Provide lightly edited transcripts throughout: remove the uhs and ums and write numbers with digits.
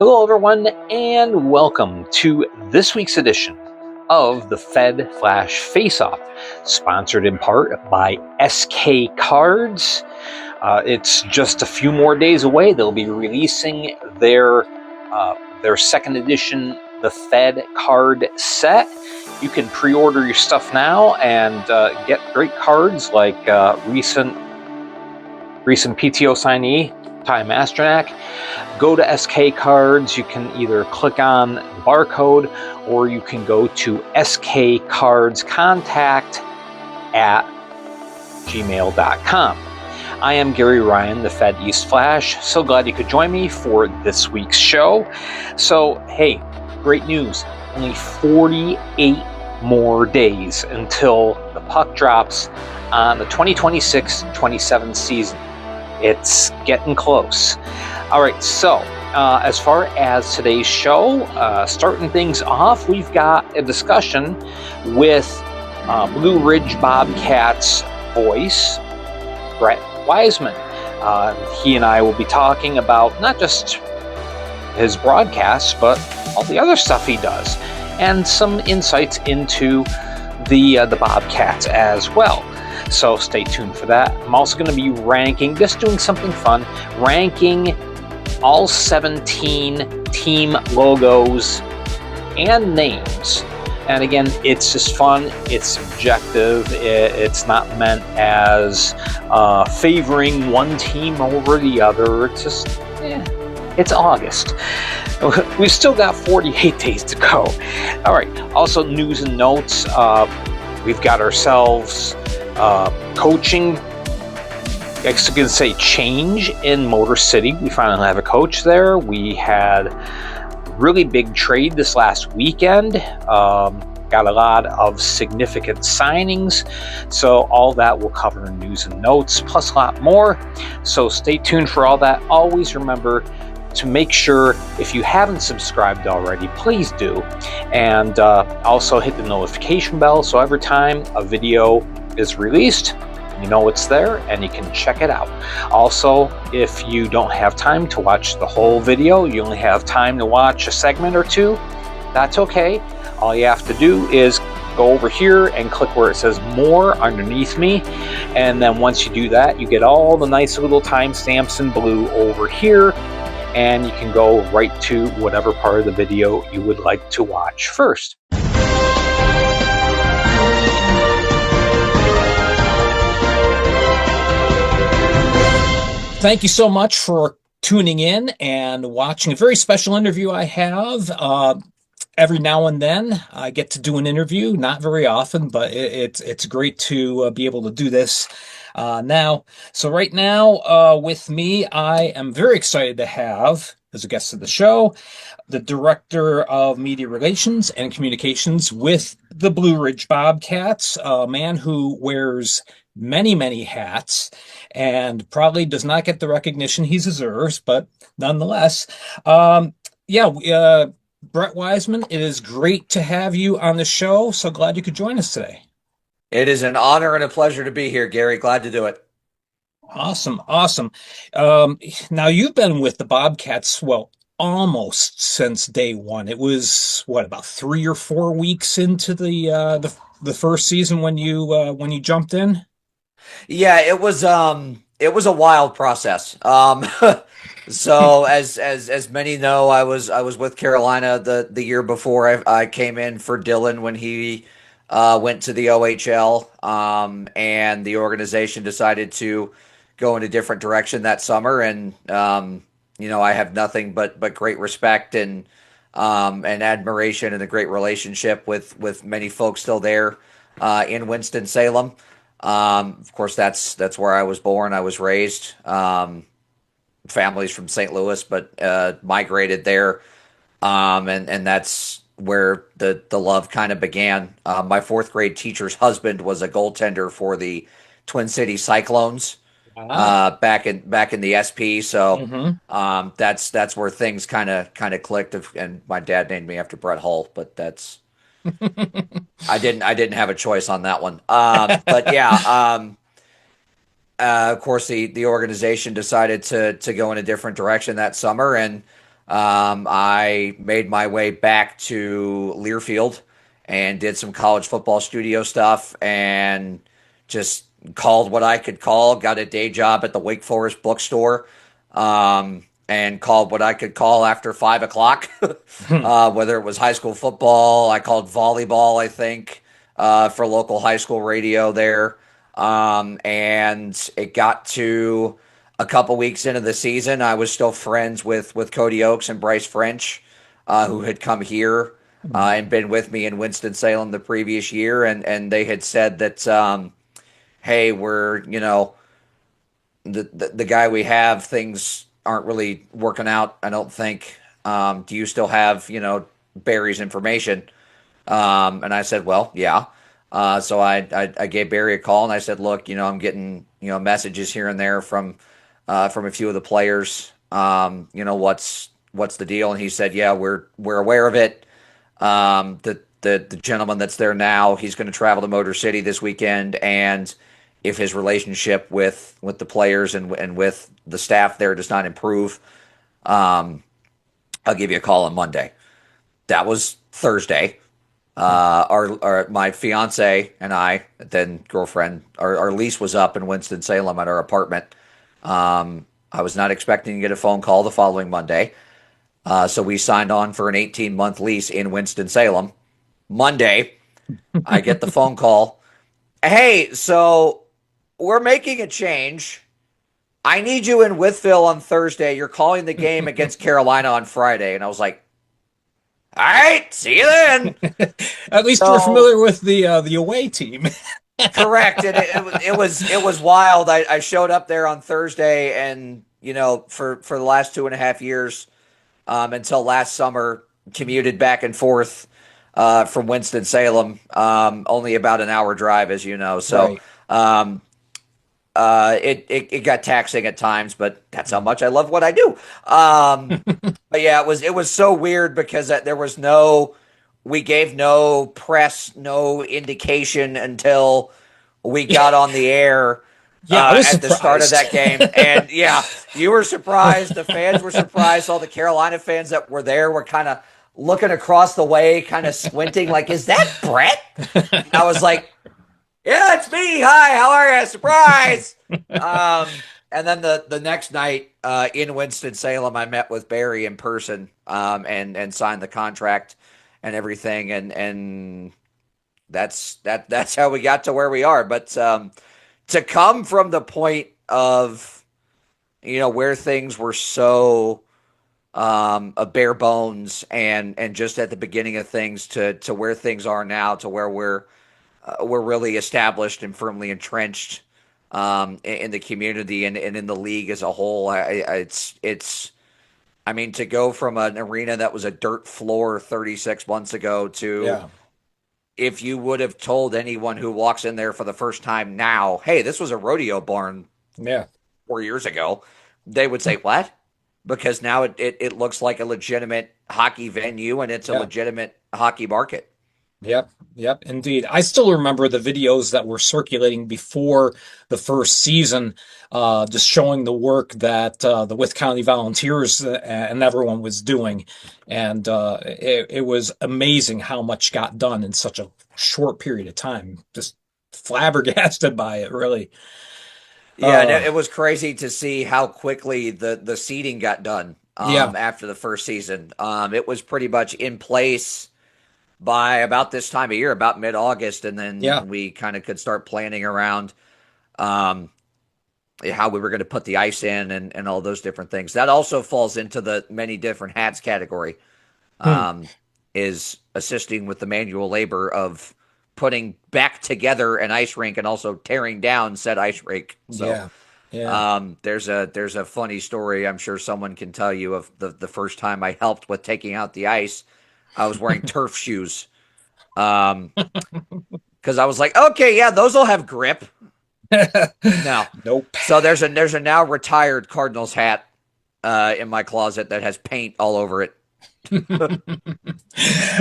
Hello, everyone, and welcome to this week's edition of the Fed Flash Face-Off, sponsored in part by SK Cards. It's just a few more days away. They'll be releasing their second edition, the Fed card set. You can pre-order your stuff now and get great cards like recent PTO signee Ty Masternak. Go to SK Cards. You can either click on the barcode or you can go to skcardscontact@gmail.com. I am Gary Ryan, the Fed East Flash. So glad you could join me for this week's show. So, hey, great news. Only 48 more days until the puck drops on the 2026-27 season. It's getting close. All right, so as far as today's show, starting things off, we've got a discussion with Blue Ridge Bobcats voice, Brett Wiseman. He and I will be talking about not just his broadcasts, but all the other stuff he does, and some insights into the Bobcats as well. So stay tuned for that. I'm also going to be just doing something fun, ranking all 17 team logos and names. And again, it's just fun. It's subjective. It's not meant as favoring one team over the other. It's just, it's August. We've still got 48 days to go. All right. Also, news and notes. We've got ourselves coaching, I guess you could say, change in Motor City. We finally have a coach there. We had a really big trade this last weekend. Got a lot of significant signings. So all that we'll cover in news and notes, plus a lot more. So stay tuned for all that. Always remember to make sure, if you haven't subscribed already, please do. And also hit the notification bell so every time a video is released, you know it's there and you can check it out. Also, if you don't have time to watch the whole video, you only have time to watch a segment or two, that's okay. All you have to do is go over here and click where it says more underneath me, and then once you do that, you get all the nice little timestamps in blue over here, and you can go right to whatever part of the video you would like to watch first. Thank you so much for tuning in and watching a very special interview I have. Every now and then I get to do an interview, not very often, but it's great to be able to do this now. So right now with me, I am very excited to have, as a guest of the show, the Director of Media Relations and Communications with the Blue Ridge Bobcats, a man who wears many, many hats and probably does not get the recognition he deserves, but nonetheless, Brett Wiseman, it is great to have you on the show. So glad you could join us today. It is an honor and a pleasure to be here, Gary. Glad to do it. Awesome. Now you've been with the Bobcats, well, almost since day one. It was about 3 or 4 weeks into the first season when you jumped in. Yeah, it was a wild process. So as many know, I was with Carolina the year before I came in for Dylan when he went to the OHL, and the organization decided to go in a different direction that summer, and I have nothing but great respect and admiration and a great relationship with many folks still there in Winston-Salem. Of course, that's where I was born. I was raised. Families from St. Louis, but migrated there, and that's where the love kind of began. My fourth grade teacher's husband was a goaltender for the Twin City Cyclones back in the SP. So that's where things kind of clicked. And my dad named me after Brett Hull, but that's I didn't have a choice on that one. But yeah. Of course, the organization decided to go in a different direction that summer, and I made my way back to Learfield and did some college football studio stuff and just called what I could call, got a day job at the Wake Forest bookstore, and called what I could call after 5 o'clock, whether it was high school football, I called volleyball, I think, for local high school radio there. And it got to a couple weeks into the season, I was still friends with Cody Oakes and Bryce French, who had come here and been with me in Winston-Salem the previous year, and they had said that, hey, we're the guy we have, things aren't really working out. I don't think. Do you still have Barry's information? And I said, well, yeah. So I gave Barry a call and I said, look, I'm getting messages here and there from a few of the players. What's the deal? And he said, yeah, we're aware of it. The gentleman that's there now, he's going to travel to Motor City this weekend, and if his relationship with the players and with the staff there does not improve, I'll give you a call on Monday. That was Thursday. My fiance and I, then girlfriend, our lease was up in Winston-Salem at our apartment. I was not expecting to get a phone call the following Monday. So we signed on for an 18-month lease in Winston-Salem. Monday, I get the phone call. Hey, so we're making a change. I need you in Wytheville on Thursday. You're calling the game against Carolina on Friday. And I was like, all right, see you then. At least you're familiar with the away team. Correct. And it was wild. I showed up there on Thursday, and for the last 2.5 years, until last summer, commuted back and forth from Winston-Salem, only about an hour drive, as you know. So right. It got taxing at times, but that's how much I love what I do. But yeah, it was so weird because we gave no press, no indication until we got on the air. At the start of that game. And yeah, you were surprised. The fans were surprised. All the Carolina fans that were there were kind of looking across the way, kind of squinting, like, is that Brett? And I was like, yeah, it's me. Hi, how are you? Surprise. And then the next night in Winston-Salem, I met with Barry in person and signed the contract and everything. And that's how we got to where we are. But to come from the point of, where things were so a bare bones and just at the beginning of things to where things are now, to where we're really established and firmly entrenched in the community and in the league as a whole. I mean, to go from an arena that was a dirt floor 36 months ago to, if you would have told anyone who walks in there for the first time now, hey, this was a rodeo barn 4 years ago, they would say, what? Because now it looks like a legitimate hockey venue and it's a legitimate hockey market. Yep, indeed. I still remember the videos that were circulating before the first season, just showing the work that the Wythe County Volunteers and everyone was doing. And it was amazing how much got done in such a short period of time. Just flabbergasted by it, really. Yeah, and it was crazy to see how quickly the seeding got done after the first season. It was pretty much in place by about this time of year, about mid-August, and then we kind of could start planning around how we were going to put the ice in and all those different things. That also falls into the many different hats category, is assisting with the manual labor of putting back together an ice rink and also tearing down said ice rink. So there's a funny story I'm sure someone can tell you of the first time I helped with taking out the ice. I was wearing turf shoes because I was like, okay, yeah, those will have grip. No. Nope. So there's a now retired Cardinals hat in my closet that has paint all over it.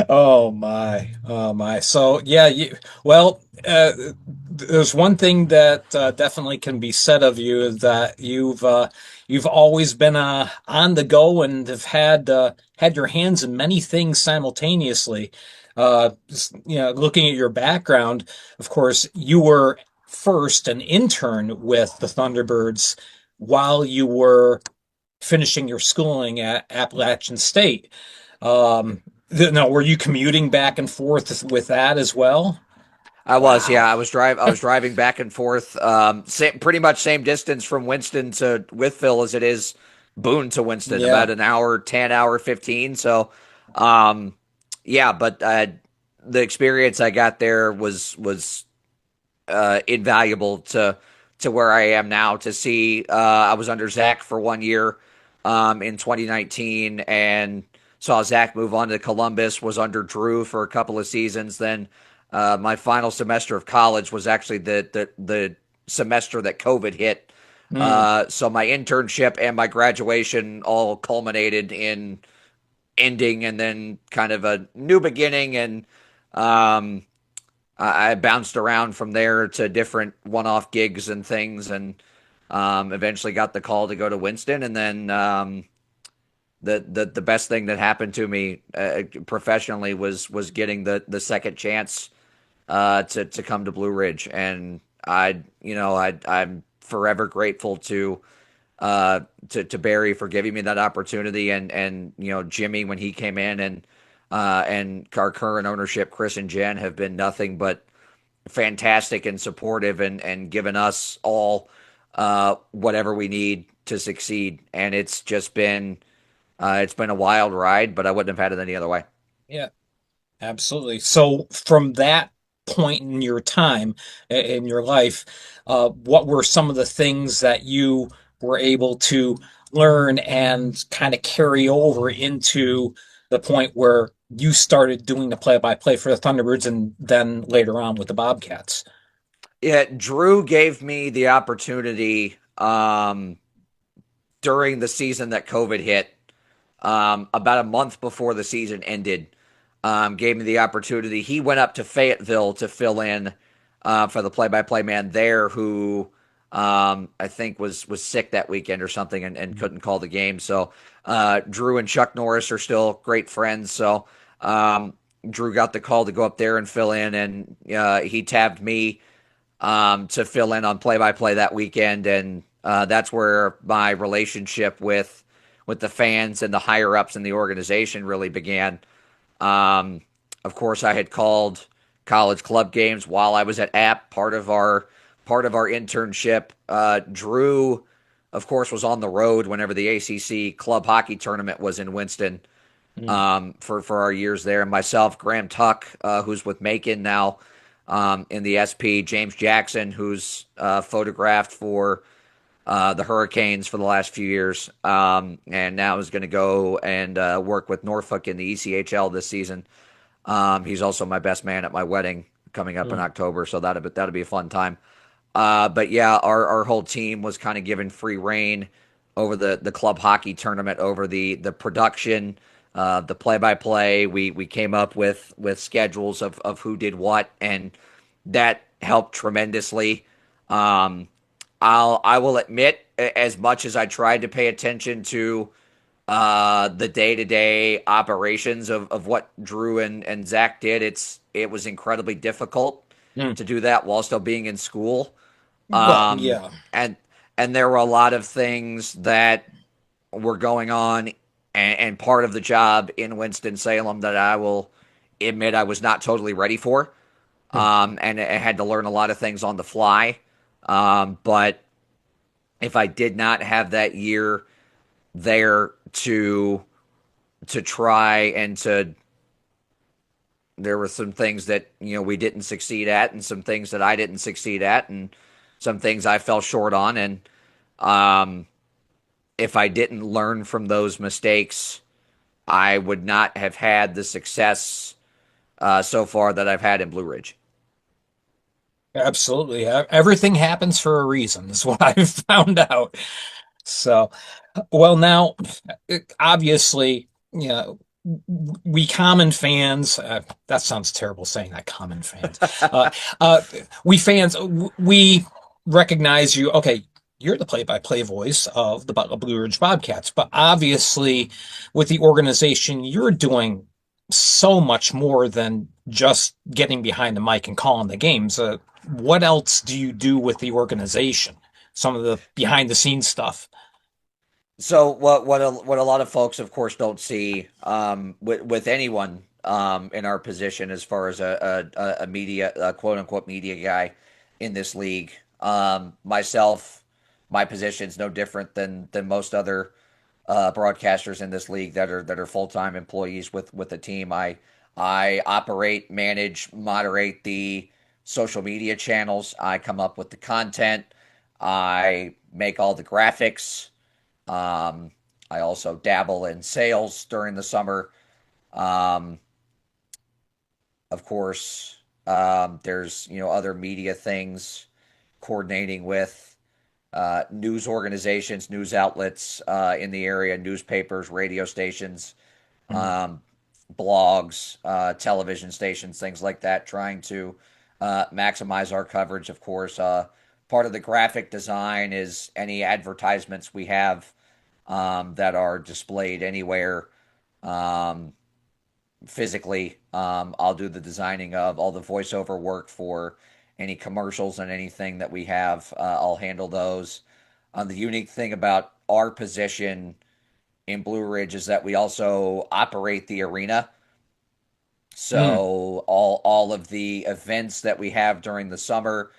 Oh my. So yeah, there's one thing that definitely can be said of you, is that you've you've always been on the go and have had your hands in many things simultaneously. Looking at your background, of course, you were first an intern with the Thunderbirds while you were finishing your schooling at Appalachian State. No, were you commuting back and forth with that as well? I was, yeah. Wow. I was driving back and forth, pretty much same distance from Winston to Withville as it is Boone to Winston, Yeah. about an hour, 10 hour, 15. So, um, yeah, but the experience I got there was invaluable to where I am now. To see, I was under Zach for 1 year in 2019, and saw Zach move on to Columbus. Was under Drew for a couple of seasons. Then my final semester of college was actually the semester that COVID hit. Mm. So my internship and my graduation all culminated in ending and then kind of a new beginning. And um, I bounced around from there to different one-off gigs and things, and eventually got the call to go to Winston. And then the best thing that happened to me professionally was getting the second chance to come to Blue Ridge. And I'm forever grateful to Barry for giving me that opportunity, and Jimmy when he came in, and our current ownership, Chris and Jen, have been nothing but fantastic and supportive, and given us all whatever we need to succeed. And it's been a wild ride, but I wouldn't have had it any other way. Yeah, absolutely. So from that point in your time in your life, what were some of the things that you were able to learn and kind of carry over into the point where you started doing the play-by-play for the Thunderbirds and then later on with the Bobcats? Yeah, Drew gave me the opportunity during the season that COVID hit, about a month before the season ended. Gave me the opportunity. He went up to Fayetteville to fill in for the play-by-play man there, who I think was sick that weekend or something, and couldn't call the game. So Drew and Chuck Norris are still great friends. So Drew got the call to go up there and fill in, and he tabbed me to fill in on play-by-play that weekend. And that's where my relationship with the fans and the higher ups in the organization really began. Of course, I had called college club games while I was at App, part of our internship. Drew, of course, was on the road whenever the ACC club hockey tournament was in Winston, Mm. for our years there. And myself, Graham Tuck, who's with Macon now, in the SP, James Jackson, who's photographed for the Hurricanes for the last few years, and now is going to go and work with Norfolk in the ECHL this season. He's also my best man at my wedding coming up in Mm. October, so that'll be a fun time. But yeah, our whole team was kind of given free reign over the club hockey tournament, over the production, the play-by-play. We came up with schedules of who did what, and that helped tremendously. I will admit, as much as I tried to pay attention to the day-to-day operations of what Drew and Zach did, it was incredibly difficult Mm. to do that while still being in school. Well, Um, yeah. and there were a lot of things that were going on, and part of the job in Winston-Salem that I will admit I was not totally ready for. Mm. And I had to learn a lot of things on the fly. But if I did not have that year there to try and to, there were some things that we didn't succeed at, and some things that I didn't succeed at, and some things I fell short on. And if I didn't learn from those mistakes, I would not have had the success so far that I've had in Blue Ridge. Absolutely. Everything happens for a reason, is what I've found out. So, well, now, obviously, we common fans, that sounds terrible saying that, common fans. Uh, uh, we fans, we recognize you. Okay, you're the play-by-play voice of the Butler Blue Ridge Bobcats, but obviously with the organization, you're doing so much more than just getting behind the mic and calling the games. What else do you do with the organization? Some of the behind the scenes stuff. So what a lot of folks, of course, don't see with anyone in our position as far as a media quote unquote media guy in this league. Myself, my position is no different than most other broadcasters in this league that are full time employees with the team. I operate, manage, moderate the social media channels. I come up with the content. I make all the graphics. Um, I also dabble in sales during the summer. Um, of course, there's other media things, coordinating with news organizations, news outlets in the area, newspapers, radio stations, Mm. um, blogs, television stations, things like that, trying to maximize our coverage. Of course, part of the graphic design is any advertisements we have that are displayed anywhere um, physically. I'll do the designing of all the voiceover work for any commercials and anything that we have. I'll handle those. The unique thing about our position in Blue Ridge is that we also operate the arena. Mm. So all of the events that we have during the summer,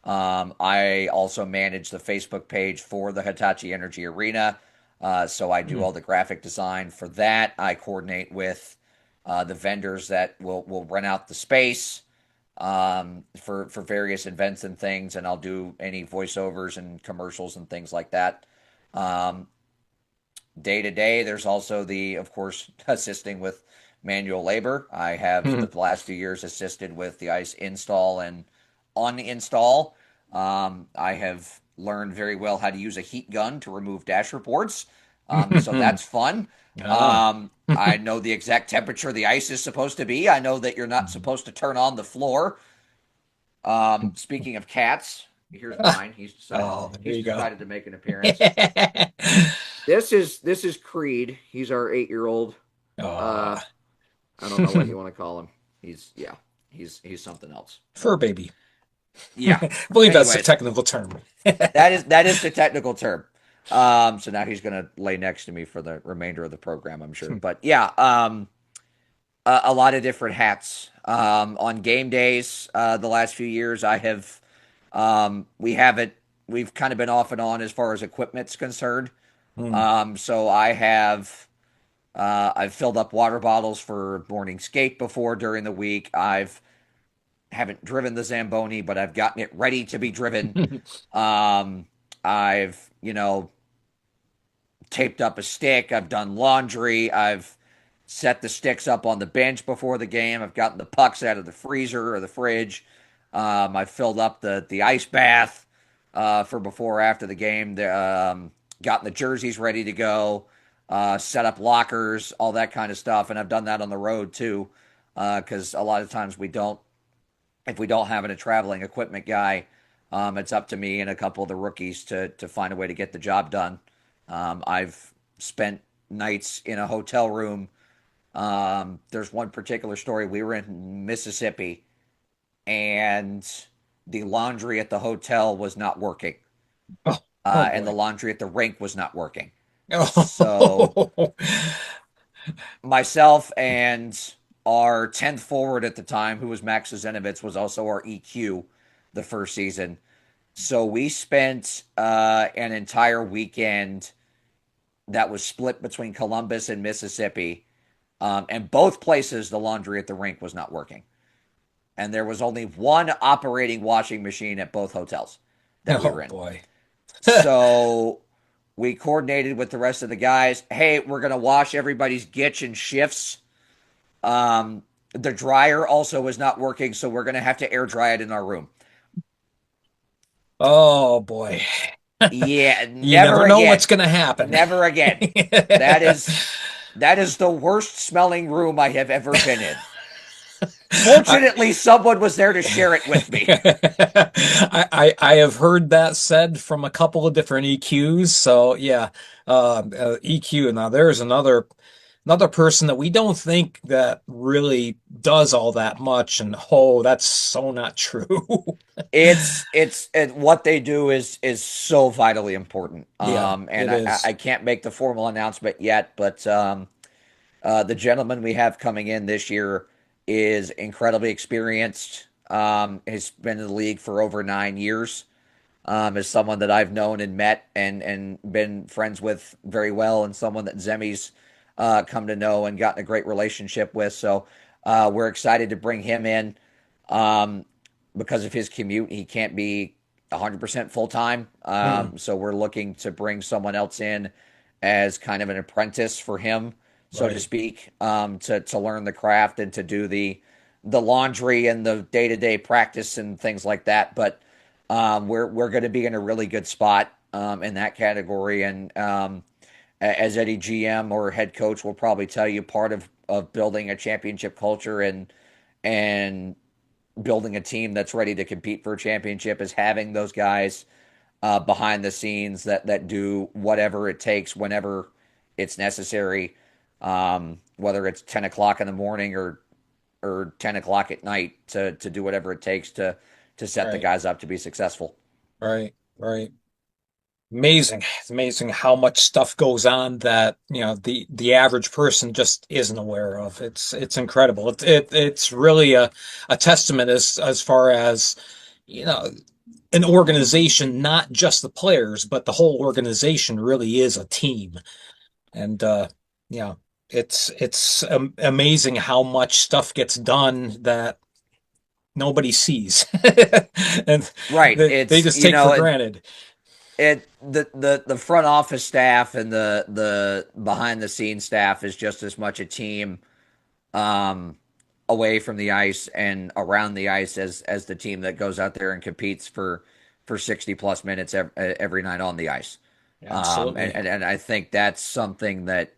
I also manage the Facebook page for the Hitachi Energy Arena. So I do Mm. all the graphic design for that. I coordinate with the vendors that will rent out the space for various events and things, and I'll do any voiceovers and commercials and things like that. Um, Day to day, there's also of course, assisting with manual labor. I have Mm. the last few years assisted with the ice install and uninstall. I have learned very well how to use a heat gun to remove dasher boards. So that's fun. Ah. I know the exact temperature the ice is supposed to be. I know that you're not supposed to turn on the floor. Speaking of cats, here's mine. Oh, there He's you go. decided to make an appearance. This is Creed. He's our 8-year-old. Uh, Ah. I don't know what you want to call him. Yeah, he's something else. Fur baby. Yeah. I believe that's the Anyways, technical term. that is the technical term. So now he's gonna lay next to me for the remainder of the program, I'm sure. But yeah, a lot of different hats. On game days, the last few years, I have we haven't we've kind of been off and on as far as equipment's concerned. Mm. So I've filled up water bottles for morning skate before during the week. I've haven't driven the Zamboni, but I've gotten it ready to be driven. I've taped up a stick. I've done laundry. I've set the sticks up on the bench before the game. I've gotten the pucks out of the freezer or the fridge. I've filled up the ice bath for before or after the game. Gotten the jerseys ready to go. Set up lockers, all that kind of stuff, and I've done that on the road too, because a lot of times if we don't have a traveling equipment guy, it's up to me and a couple of the rookies to find a way to get the job done. I've spent nights in a hotel room. There's one particular story. We were in Mississippi, and the laundry at the hotel was not working, Oh, oh and the boy. laundry at the rink was not working. So Oh. myself and our 10th forward at the time, who was Max Zenovitz, was also our EQ the first season. So we spent an entire weekend that was split between Columbus and Mississippi. And both places, the laundry at the rink was not working. And there was only one operating washing machine at both hotels that we Oh were in. boy. So we coordinated with the rest of the guys. Hey, we're going to wash everybody's gitch in shifts. The dryer also was not working, so we're going to have to air dry it in our room. Oh boy. Yeah, You never never know again. what's going to happen. Never again. That is the worst smelling room I have ever been in. Fortunately, someone was there to share it with me. I have heard that said from a couple of different EQs. So yeah, EQ. Now there's another person that we don't think that really does all that much, and oh, that's so not true. What they do is so vitally important. Yeah, And it is. I can't make the formal announcement yet, but the gentleman we have coming in this year is incredibly experienced. Has been in the league for over 9 years. Is someone that I've known and met and been friends with very well, and someone that Zemi's come to know and gotten a great relationship with. So we're excited to bring him in. Um, because of his commute, he can't be 100% full time. Hmm, So we're looking to bring someone else in as kind of an apprentice for him, so to right, speak, to learn the craft and to do the laundry and the day to day practice and things like that. But we're going to be in a really good spot in that category. And as Eddie GM or head coach will probably tell you, part of building a championship culture and building a team that's ready to compete for a championship is having those guys behind the scenes that do whatever it takes whenever it's necessary, whether it's 10 o'clock in the morning or 10 o'clock at night to do whatever it takes to set the right, guys up to be successful. right. Amazing. It's amazing how much stuff goes on that, the average person just isn't aware of. It's incredible. It's really a testament as far as, you know, an organization, not just the players, but the whole organization really is a team. And yeah, it's amazing how much stuff gets done that nobody sees. And Right. they It's just take for granted. the front office staff and the behind the scenes staff is just as much a team um, away from the ice and around the ice as the team that goes out there and competes for 60 plus minutes every night on the ice. Absolutely. And I think that's something that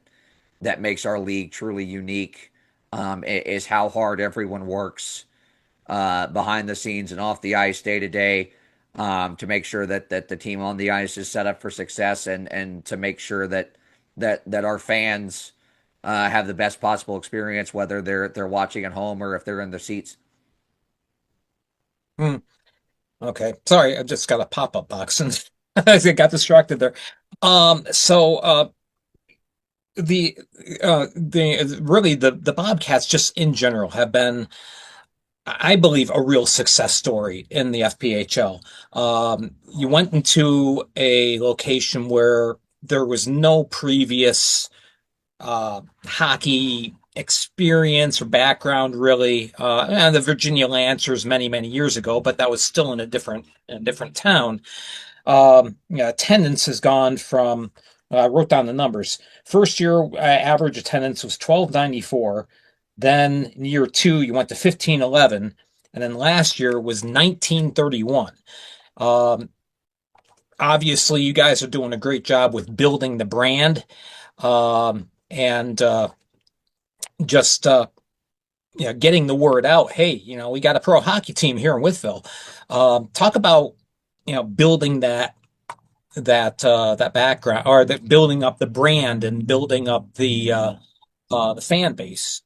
makes our league truly unique, is how hard everyone works behind the scenes and off the ice day to day, to make sure that the team on the ice is set up for success, and to make sure that our fans have the best possible experience, whether they're watching at home or if they're in their seats. Hmm. Okay. Sorry, I just got a pop-up box and I got distracted there. So the the really the Bobcats just in general have been, I believe, a real success story in the FPHL. You went into a location where there was no previous hockey experience or background, really. And the Virginia Lancers many years ago, but that was still in a different town. Yeah, attendance has gone from, I wrote down the numbers. First year, average attendance was 1294. Then in year two, you went to 1511. And then last year was 1931. Um, Obviously, you guys are doing a great job with building the brand, and just getting the word out. Hey, we got a pro hockey team here in Withville. Talk about building that background, or that building up the brand and building up the fan base.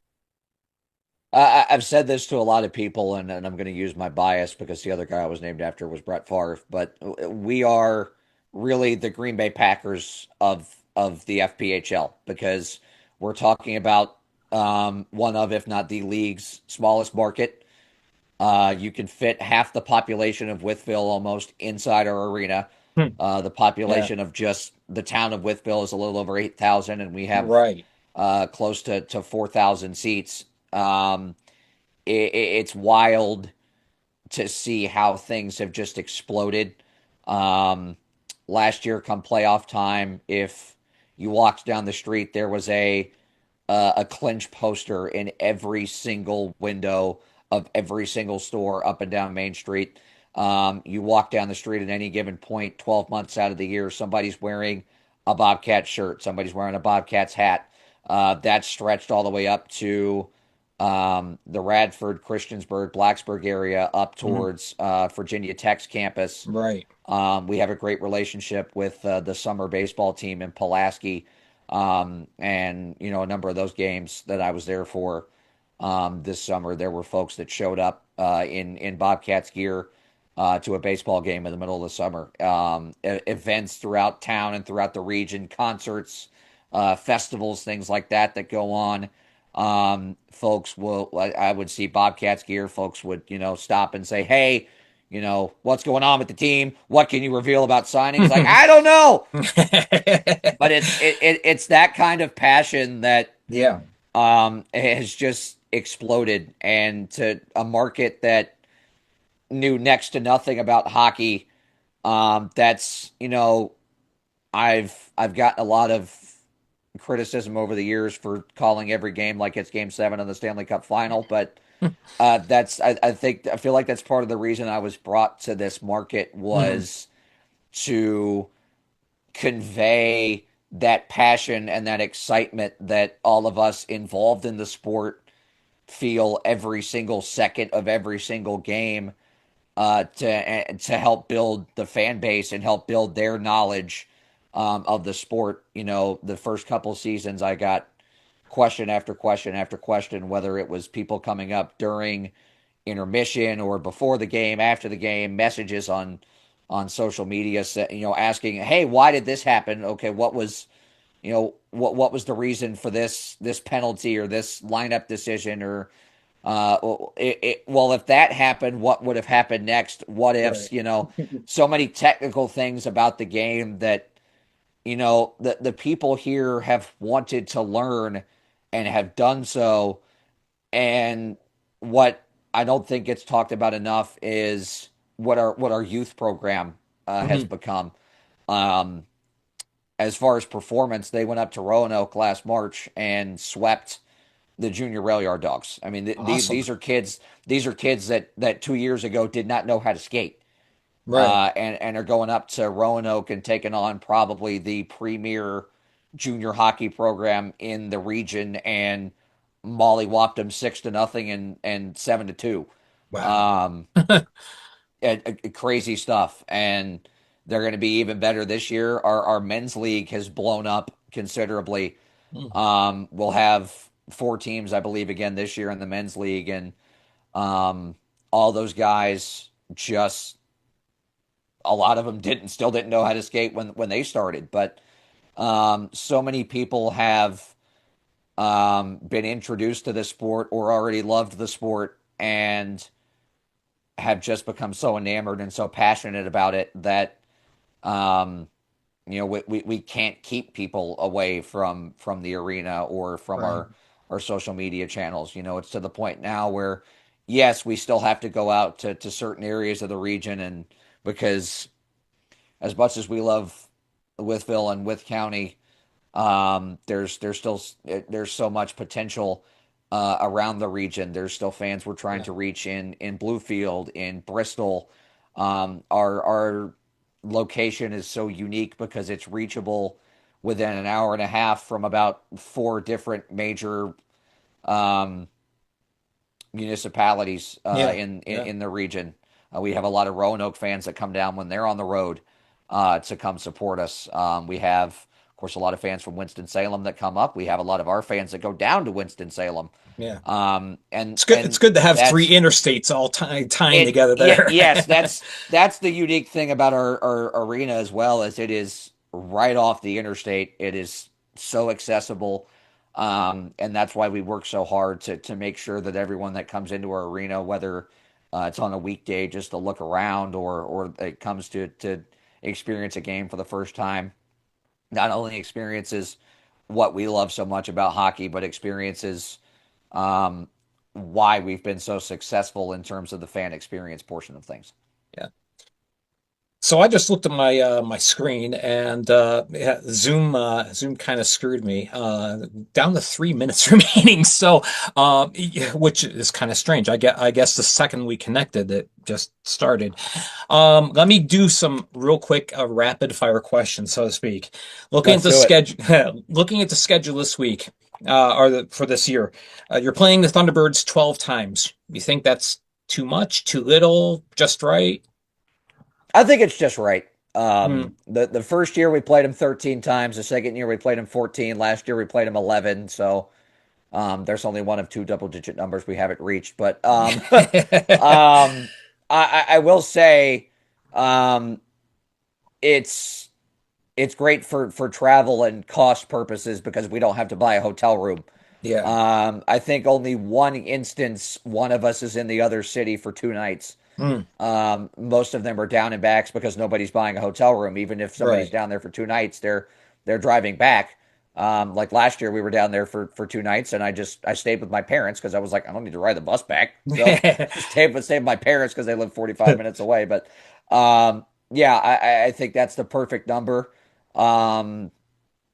I've said this to a lot of people, and I'm going to use my bias because the other guy I was named after was Brett Favre. But we are really the Green Bay Packers of the FPHL, because we're talking about one of, if not the league's smallest market. You can fit half the population of Withville almost inside our arena. Hmm. The Yeah, population of just the town of Withville is a little over 8,000, and we have right. close to 4,000 seats. It's wild to see how things have just exploded. Um, Last year, come playoff time, if you walked down the street, there was a clinch poster in every single window of every single store up and down Main Street. You walk down the street at any given point, 12 months out of the year, somebody's wearing a Bobcat shirt, somebody's wearing a Bobcats hat. That's stretched all the way up to the Radford, Christiansburg, Blacksburg area up Mhm. towards Virginia Tech's campus. Right. We have a great relationship with the summer baseball team in Pulaski, and a number of those games that I was there for this summer, there were folks that showed up in Bobcats gear to a baseball game in the middle of the summer. Events throughout town and throughout the region, concerts, festivals, things like that that go on. Folks will, I would see Bobcats gear. Folks would, stop and say, "Hey, what's going on with the team? What can you reveal about signings?" Like, I don't know, but it's that kind of passion that Yeah. has just exploded, and to a market that knew next to nothing about hockey. That's I've gotten a lot of criticism over the years for calling every game like it's Game 7 of the Stanley Cup Final, but I feel like that's part of the reason I was brought to this market Mhm. was to convey that passion and that excitement that all of us involved in the sport feel every single second of every single game, to help build the fan base and help build their knowledge of the sport. The first couple seasons, I got question after question after question, whether it was people coming up during intermission or before the game, after the game, messages on social media, asking, "Hey, why did this happen? Okay, what was the reason for this penalty or this lineup decision, or well, if that happened, what would have happened next? What Right. ifs? So many technical things about the game that the people here have wanted to learn and have done so. And what I don't think gets talked about enough is what our youth program has Mhm. become. Um, as far as performance, they went up to Roanoke last March and swept the junior rail yard dogs. I mean, Awesome. these are kids. These are kids that 2 years ago did not know how to skate, Right. and are going up to Roanoke and taking on probably the premier junior hockey program in the region, and mollywopped them 6-0 and 7-2. Wow. Um, Crazy stuff, and they're going to be even better this year. Our men's league has blown up considerably. Mm. We'll have 4 teams, I believe, again this year in the men's league, and um, all those guys, just a lot of them still didn't know how to skate when they started, but so many people have been introduced to the sport or already loved the sport and have just become so enamored and so passionate about it that um, we can't keep people away from the arena or from Right. our social media channels. It's to the point now where, yes, we still have to go out to certain areas of the region, and because as much as we love Wytheville and Wythe County, there's so much potential around the region. There's still fans we're trying Yeah. to reach in Bluefield, in Bristol. Our location is so unique because it's reachable within an hour and a half from about 4 different major um, municipalities Yeah. in Yeah. in the region. We have a lot of Roanoke fans that come down when they're on the road to come support us. We have, of course, a lot of fans from Winston-Salem that come up. We have a lot of our fans that go down to Winston-Salem. Yeah. And It's good. It's and good to have three that's interstates all tying it. together Yeah, there. yes, that's the unique thing about our arena as well, as it is right off the interstate. It is so accessible, and that's why we work so hard to make sure that everyone that comes into our arena, whether it's on a weekday just to look around, or it comes to experience a game for the first time, not only experiences what we love so much about hockey, but experiences um, why we've been so successful in terms of the fan experience portion of things. Yeah. So I just looked at my screen, and yeah, Zoom kind of screwed me down to 3 minutes remaining. So which is kind of strange. I guess the second we connected, it just started. Let me do some real quick rapid fire questions, so to speak. Looking at Let's the do it. schedule, looking at the schedule this week. for this year. You're playing the Thunderbirds 12 times. You think that's too much, too little, just right? I think it's just right. Hmm. The first year we played them 13 times. The second year we played them 14. Last year we played them 11. So there's only one of two double-digit numbers we haven't reached. But I will say um, it's it's great for travel and cost purposes because we don't have to buy a hotel room. Yeah. I think only one instance one of us is in the other city for 2 nights. Hmm. Most of them are down and backs because nobody's buying a hotel room. Even if somebody's Right. down there for 2 nights, they're driving back. Like last year, we were down there for 2 nights, and I stayed with my parents because I was like, I don't need to ride the bus back, so stayed with my parents because they live 45 minutes away. But yeah, I think that's the perfect number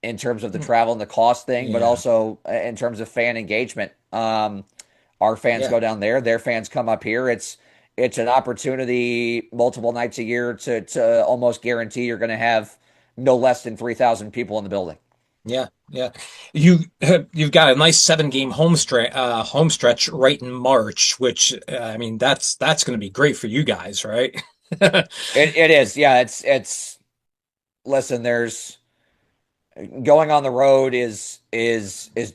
in terms of the travel and the cost thing, but Yeah. also in terms of fan engagement. Our fans Yeah. go down there, their fans come up here. It's an opportunity multiple nights a year to almost guarantee you're going to have no less than 3,000 people in the building. Yeah. Yeah. You you've got a nice 7 game home stretch right in March, which I mean that's going to be great for you guys, right? It is, yeah. It's listen. There's going on the road is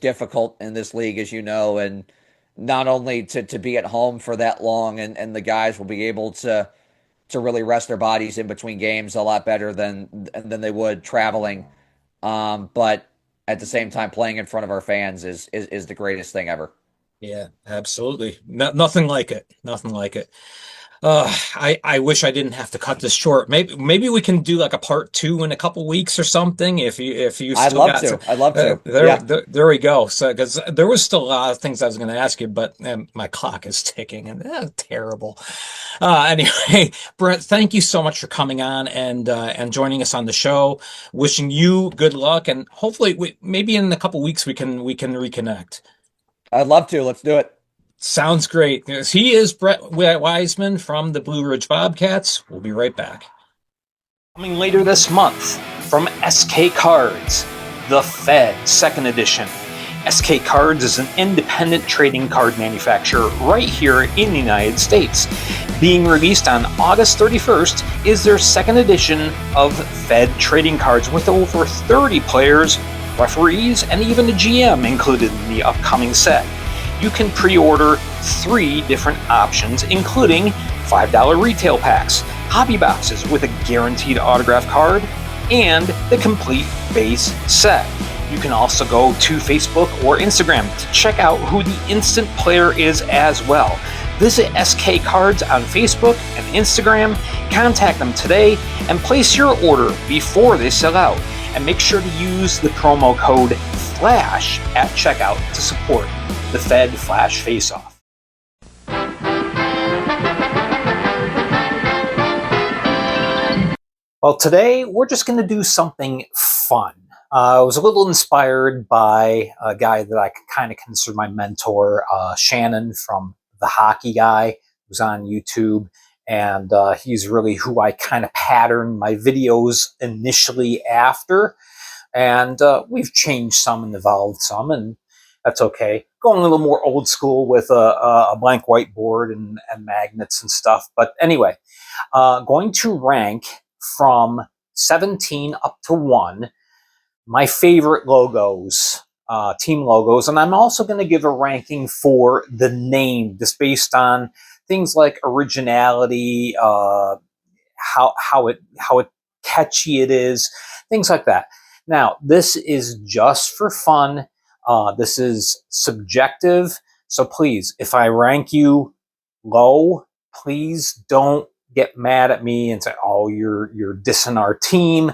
difficult in this league, as you know, and not only to be at home for that long, and the guys will be able to really rest their bodies in between games a lot better than they would traveling. But at the same time, playing in front of our fans is the greatest thing ever. Yeah, absolutely. No, nothing like it. Nothing like it. I wish I didn't have to cut this short. Maybe we can do like a part two in a couple weeks or something. If you I'd still love got to, to. I'd love to. there, Yeah, there we go. So because there was still a lot of things I was going to ask you, but my clock is ticking and terrible. Anyway, Brett, thank you so much for coming on and joining us on the show. Wishing you good luck and hopefully maybe in a couple weeks we can reconnect. I'd love to. Let's do it. Sounds great. He is Brett Wiseman from the Blue Ridge Bobcats. We'll be right back. Coming later this month from SK Cards, The Fed Second Edition. SK Cards is an independent trading card manufacturer right here in the United States. Being released on August 31st is their second edition of Fed trading cards with over 30 players, referees, and even a GM included in the upcoming set. You can pre-order 3 different options, including $5 retail packs, hobby boxes with a guaranteed autograph card, and the complete base set. You can also go to Facebook or Instagram to check out who the instant player is as well. Visit SK Cards on Facebook and Instagram, contact them today, and place your order before they sell out. And make sure to use the promo code FLASH at checkout to support the Fed Flash Faceoff. Well, today we're just going to do something fun. I was a little inspired by a guy that I kind of consider my mentor, Shannon from The Hockey Guy, who's on YouTube. And he's really who I kind of patterned my videos initially after. And we've changed some and evolved some, and that's okay. Going a little more old school with a blank whiteboard and magnets and stuff. But anyway, going to rank from 17 up to 1 my favorite logos, team logos, and I'm also going to give a ranking for the name, just based on things like originality, how catchy it is, things like that. Now, this is just for fun. This is subjective, so please, if I rank you low, please don't get mad at me and say, "Oh, you're dissing our team."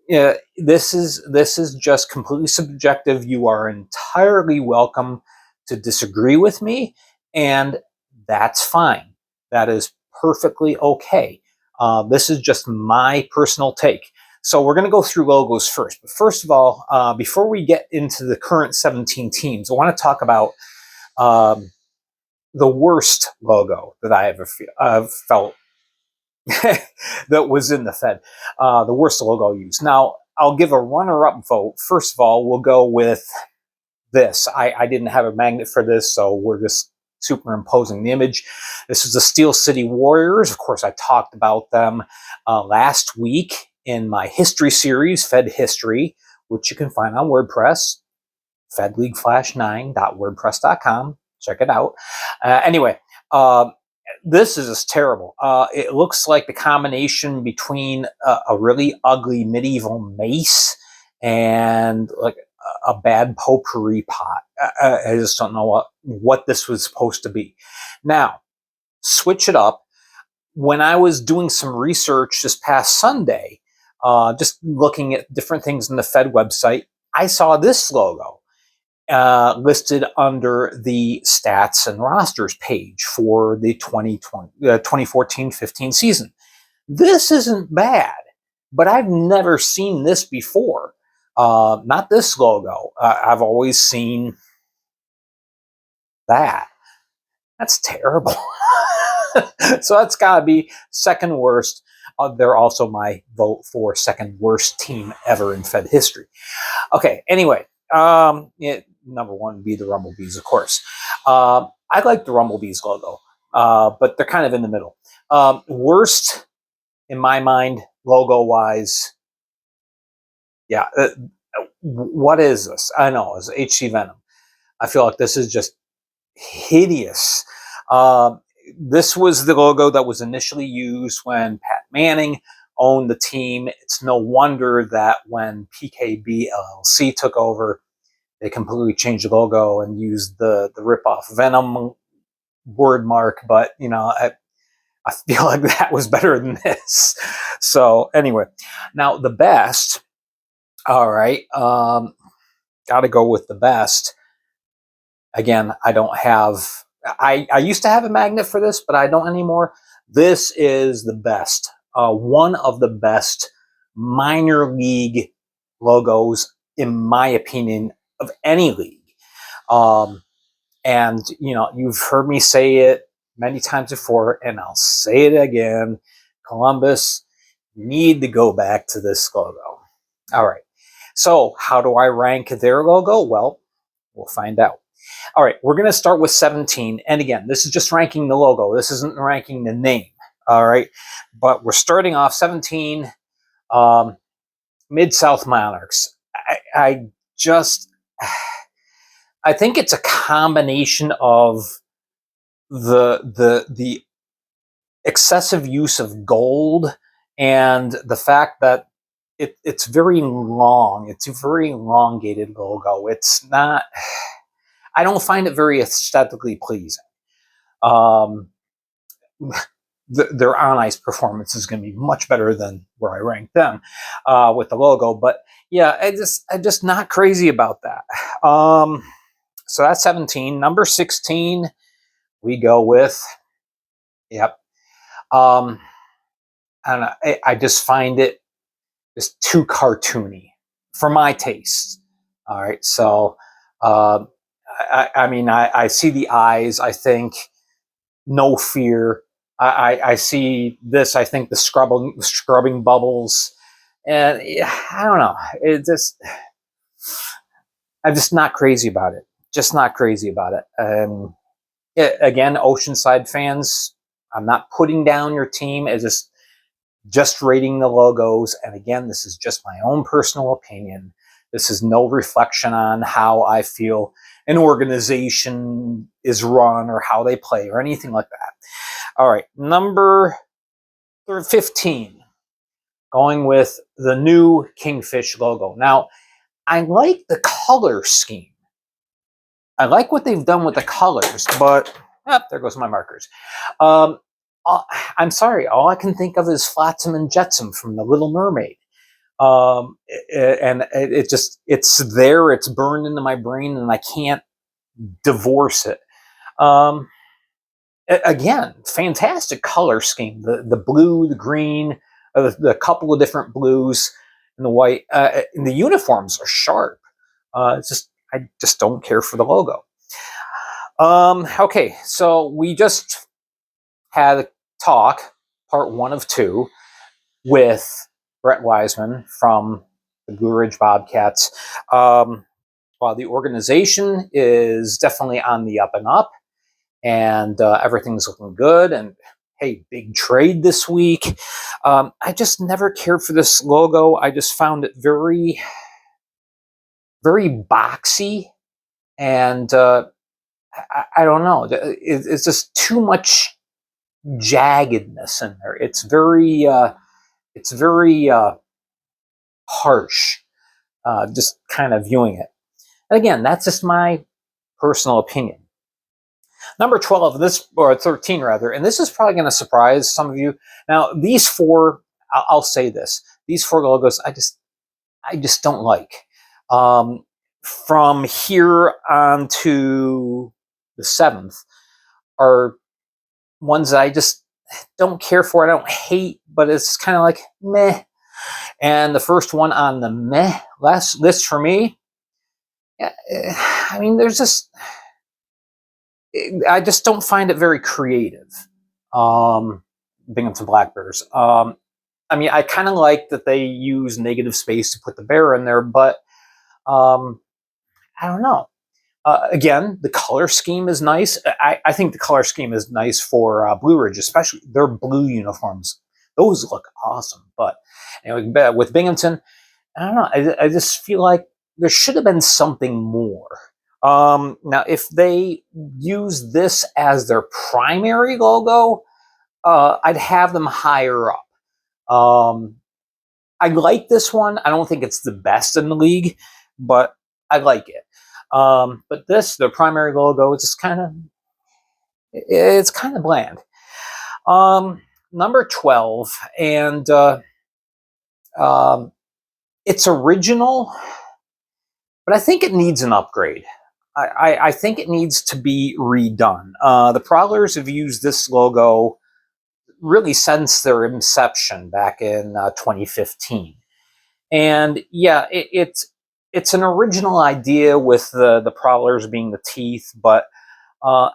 Yeah, this is just completely subjective. You are entirely welcome to disagree with me, and that's fine. That is perfectly okay. This is just my personal take. So we're going to go through logos first. But first of all, before we get into the current 17 teams, I want to talk about um, the worst logo that I ever felt that was in the Fed, the worst logo used. Now, I'll give a runner-up vote. First of all, we'll go with this. I didn't have a magnet for this, so we're just superimposing the image. This is the Steel City Warriors. Of course, I talked about them last week in my history series, Fed History, which you can find on WordPress, fedleagueflash9.wordpress.com. Check it out. Anyway, this is just terrible. It looks like the combination between a really ugly medieval mace and like a bad potpourri pot. I just don't know what this was supposed to be. Now, switch it up. When I was doing some research this past Sunday, just looking at different things on the Fed website, I saw this logo listed under the stats and rosters page for the 2014-15 season. This isn't bad, but I've never seen this before. Not this logo. I've always seen that. That's terrible. So that's got to be second worst. They're also my vote for second worst team ever in Fed history. Okay, anyway, number one would be the Rumblebees, of course. I like the Rumblebees logo, but they're kind of in the middle. Worst, in my mind, logo-wise, yeah. What is this? I know, it's HC Venom. I feel like this is just hideous. This was the logo that was initially used when Pat Manning owned the team. It's no wonder that when PKB LLC took over, they completely changed the logo and used the rip-off Venom word mark. But, you know, I feel like that was better than this. So anyway, now the best. All right. Got to go with the best. Again, I don't have... I used to have a magnet for this, but I don't anymore. This is the best. One of the best minor league logos, in my opinion, of any league. And, you know, you've heard me say it many times before, and I'll say it again. Columbus, you need to go back to this logo. All right. So how do I rank their logo? Well, we'll find out. All right, we're going to start with 17. And again, this is just ranking the logo. This isn't ranking the name. All right. But we're starting off 17, Mid-South Monarchs. I think it's a combination of the excessive use of gold and the fact that it's very long. It's a very elongated logo. It's not... I don't find it very aesthetically pleasing. Their on-ice performance is going to be much better than where I rank them with the logo. But yeah, I'm just not crazy about that. So that's 17. Number 16, we go with, yep. I don't know. I just find it just too cartoony for my taste. All right, so... I mean, I see the eyes. I think no fear. I see this. I think the scrubbing bubbles, and I don't know. I'm just not crazy about it. Just not crazy about it. Again, Oceanside fans, I'm not putting down your team. It's just rating the logos. And again, this is just my own personal opinion. This is no reflection on how I feel an organization is run or how they play or anything like that. All right, number 15, going with the new Kingfish logo. Now, I like the color scheme. I like what they've done with the colors, but there goes my markers. I'm sorry, all I can think of is Flotsam and Jetsam from The Little Mermaid. And it's there, it's burned into my brain, and I can't divorce it. Again, fantastic color scheme. The blue, the green, the couple of different blues, and the white. And the uniforms are sharp. I just don't care for the logo. Okay, so we just had a talk, part 1 of 2, with Brett Wiseman from the Blue Ridge Bobcats. while the organization is definitely on the up and up, and everything's looking good, and hey, big trade this week, I just never cared for this logo. I just found it very, very boxy, and I don't know. It's just too much jaggedness in there. It's very harsh. Just kind of viewing it. And again, that's just my personal opinion. Number 12, this, or 13 rather, and this is probably going to surprise some of you. Now, these four, I'll say this: these four logos, I just don't like. From here on to the 7th are ones that I just don't care for. I don't hate, but it's kind of like meh. And the first one on the meh list for me, I mean, I just don't find it very creative. Binghamton Black Bears. I mean, I kind of like that they use negative space to put the bear in there, but I don't know. Again, the color scheme is nice. I think the color scheme is nice for Blue Ridge, especially their blue uniforms. Those look awesome. But anyway, with Binghamton, I don't know. I just feel like there should have been something more. Now, if they use this as their primary logo, I'd have them higher up. I like this one. I don't think it's the best in the league, but I like it. But this, the primary logo, it's kind of bland. Number 12, and it's original, but I think it needs an upgrade. I think it needs to be redone. The Prowlers have used this logo really since their inception back in 2015. And yeah, it's an original idea with the Prowlers being the teeth, but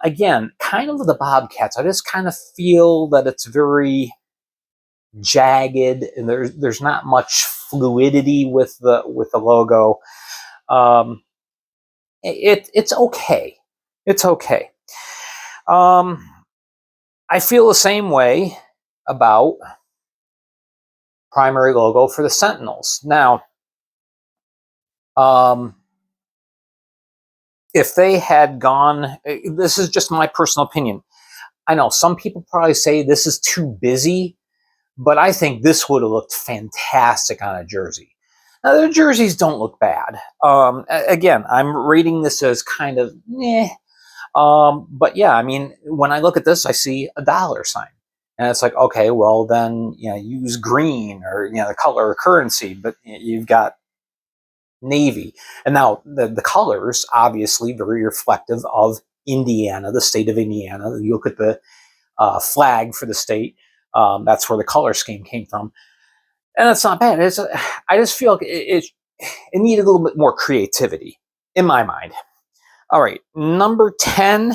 again, kind of the Bobcats, I just kind of feel that it's very jagged, and there's not much fluidity with the logo. It's okay. It's okay. I feel the same way about primary logo for the Sentinels. Now, if they had gone, this is just my personal opinion. I know some people probably say this is too busy, but I think this would have looked fantastic on a jersey. Now, their jerseys don't look bad. Again, I'm rating this as kind of meh. But yeah, I mean, when I look at this, I see a dollar sign. And it's like, okay, well then, use green or, the color or currency, but you've got navy. And now the colors, obviously very reflective of Indiana, the state of Indiana. You look at the flag for the state. That's where the color scheme came from. And that's not bad. I just feel like it needed a little bit more creativity in my mind. All right, number 10.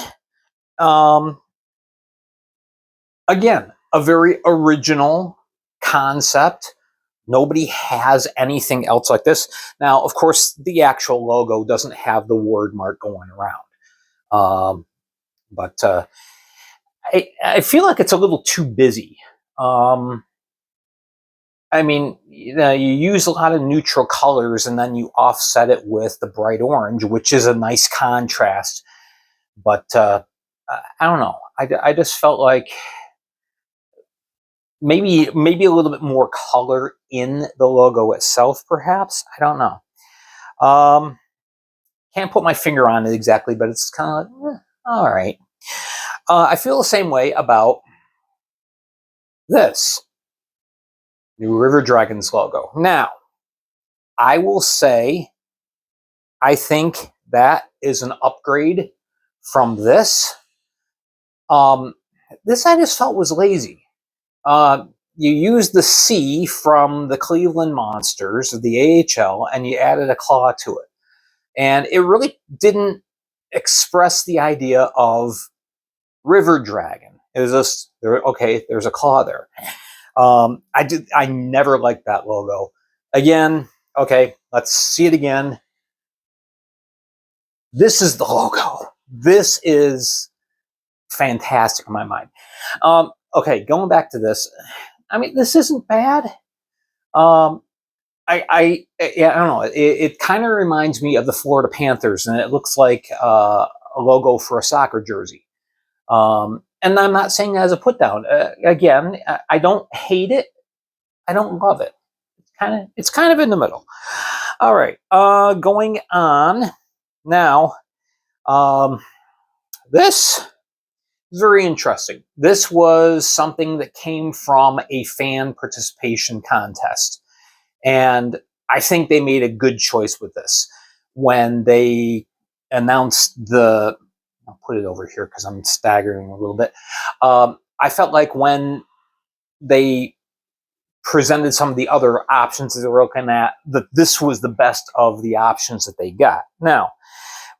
Again, a very original concept. Nobody has anything else like this. Now, of course, the actual logo doesn't have the word mark going around. But I feel like it's a little too busy. I mean, you use a lot of neutral colors and then you offset it with the bright orange, which is a nice contrast. But I don't know. I just felt like maybe a little bit more color in the logo itself, perhaps. I don't know. Can't put my finger on it exactly, but it's kind of like, all right. I feel the same way about this New River Dragons logo. Now, I will say, I think that is an upgrade from this. This I just felt was lazy. You used the C from the Cleveland Monsters of the AHL, and you added a claw to it. And it really didn't express the idea of River Dragon. It was just, okay, there's a claw there. I never liked that logo. Again, okay, let's see it again. This is the logo. This is fantastic in my mind. Okay, going back to this. I mean, this isn't bad. Yeah, I don't know. It kind of reminds me of the Florida Panthers, and it looks like a logo for a soccer jersey. And I'm not saying that as a put down. Again, I don't hate it. I don't love it. It's kind of in the middle. All right. Going on now. This is very interesting. This was something that came from a fan participation contest. And I think they made a good choice with this. When they announced I'll put it over here because I'm staggering a little bit. I felt like when they presented some of the other options that they were looking at, that this was the best of the options that they got. Now,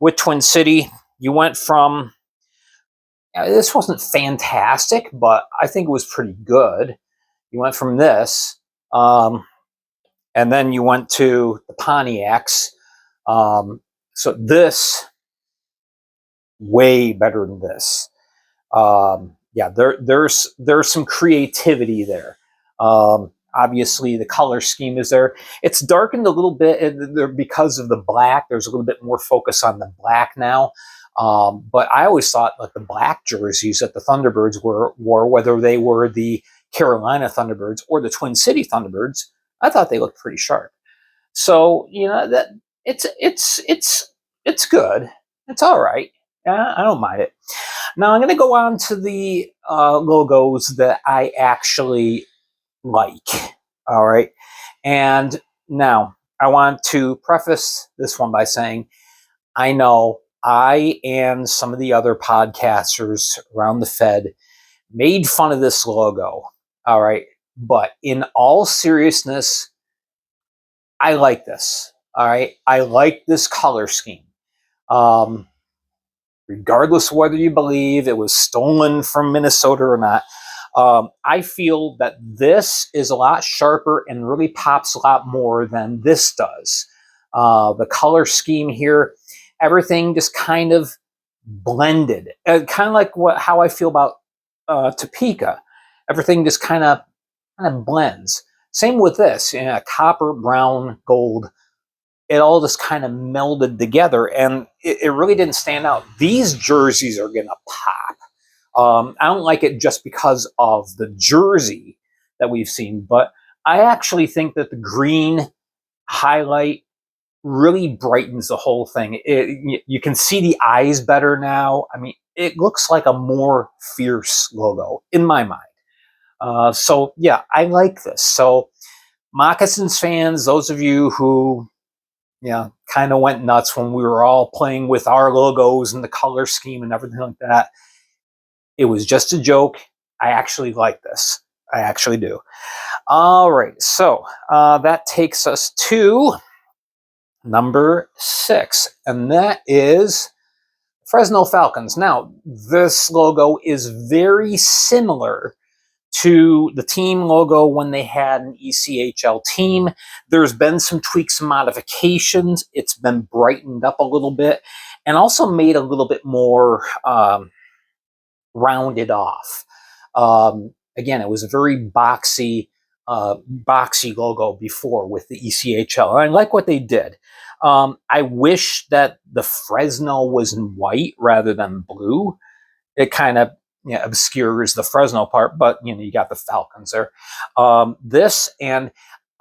with Twin City, you went from, this wasn't fantastic, but I think it was pretty good. You went from this, and then you went to the Pontiacs. So this, way better than this. Yeah, there's some creativity there. Obviously, the color scheme is there. It's darkened a little bit because of the black. There's a little bit more focus on the black now. But I always thought like the black jerseys that the Thunderbirds wore, whether they were the Carolina Thunderbirds or the Twin City Thunderbirds, I thought they looked pretty sharp. So that it's good. It's all right. I don't mind it. Now I'm going to go on to the logos that I actually like. All right. And now I want to preface this one by saying, I know I and some of the other podcasters around the Fed made fun of this logo. All right. But in all seriousness, I like this. All right. I like this color scheme. Regardless of whether you believe it was stolen from Minnesota or not, I feel that this is a lot sharper and really pops a lot more than this does. The color scheme here, everything just kind of blended. Kind of like how I feel about Topeka. Everything just kind of blends. Same with this, copper, brown, gold. It all just kind of melded together, and it really didn't stand out. These jerseys are going to pop. I don't like it just because of the jersey that we've seen, but I actually think that the green highlight really brightens the whole thing. You can see the eyes better now. I mean, it looks like a more fierce logo in my mind. So, yeah, I like this. So, Moccasins fans, those of you who kind of went nuts when we were all playing with our logos and the color scheme and everything like that. It was just a joke. I actually like this. I actually do. All right. So that takes us to number 6, and that is Fresno Falcons. Now, this logo is very similar to the team logo when they had an ECHL team. There's been some tweaks and modifications. It's been brightened up a little bit and also made a little bit more rounded off. Again, it was a very boxy logo before with the ECHL. And I like what they did. I wish that the Fresno was in white rather than blue. It kind of obscures the Fresno part, but you got the Falcons there. This, and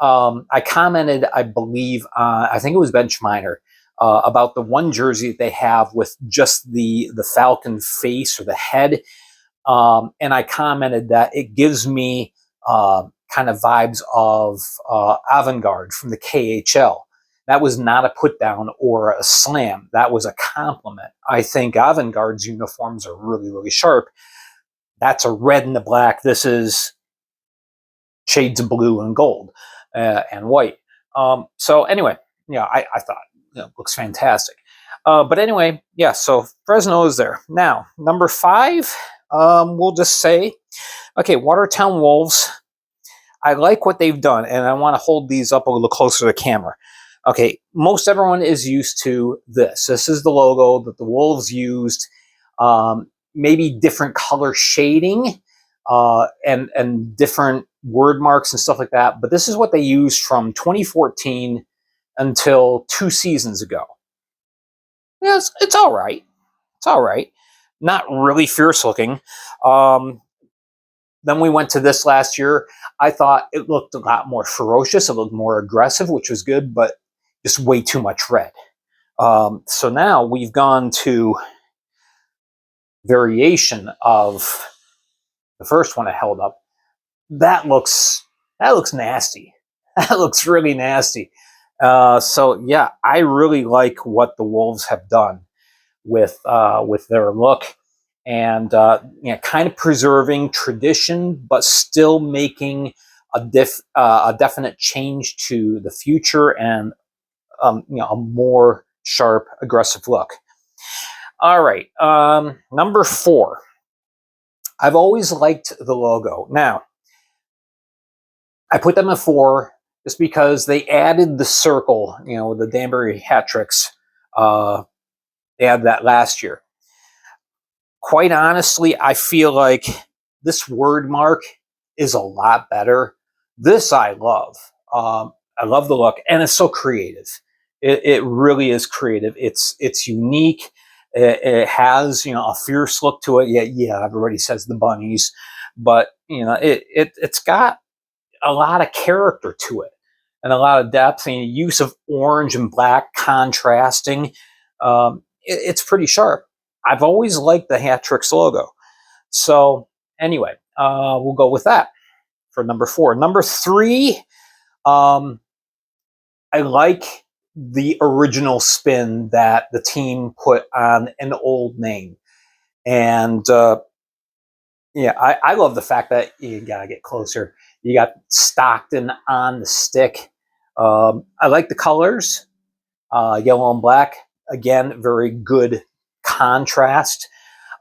I commented, I believe, I think it was Ben Schminer, about the one jersey that they have with just the Falcon face or the head. And I commented that it gives me kind of vibes of Avant-Garde from the KHL. That was not a put down or a slam. That was a compliment. I think Avant-Garde's uniforms are really, really sharp. That's a red and a black. This is shades of blue and gold and white. So anyway, I thought it looks fantastic. But anyway, so Fresno is there. Now, number 5, we'll just say, okay, Watertown Wolves. I like what they've done, and I want to hold these up a little closer to the camera. Okay, most everyone is used to this. This is the logo that the Wolves used. Maybe different color shading and different word marks and stuff like that. But this is what they used from 2014 until 2 seasons ago. Yeah, it's all right. It's all right. Not really fierce looking. Then we went to this last year. I thought it looked a lot more ferocious. It looked more aggressive, which was good, but just way too much red. So now we've gone to variation of the first one I held up. That looks nasty. That looks really nasty. So yeah, I really like what the Wolves have done with their look, and kind of preserving tradition, but still making a definite change to the future and a more sharp, aggressive look. All right, number 4. I've always liked the logo. Now, I put them at 4 just because they added the circle, the Danbury hat tricks. They had that last year. Quite honestly, I feel like this word mark is a lot better. This I love. I love the look, and it's so creative. It really is creative. It's unique. It has a fierce look to it. Yeah. Everybody says the bunnies, but it's got a lot of character to it and a lot of depth. And use of orange and black contrasting. It's pretty sharp. I've always liked the Hat Tricks logo. So anyway, we'll go with that for number 4. Number 3, I like the original spin that the team put on an old name. And I love the fact that you gotta get closer. You got Stockton on the stick. I like the colors, yellow and black. Again, very good contrast.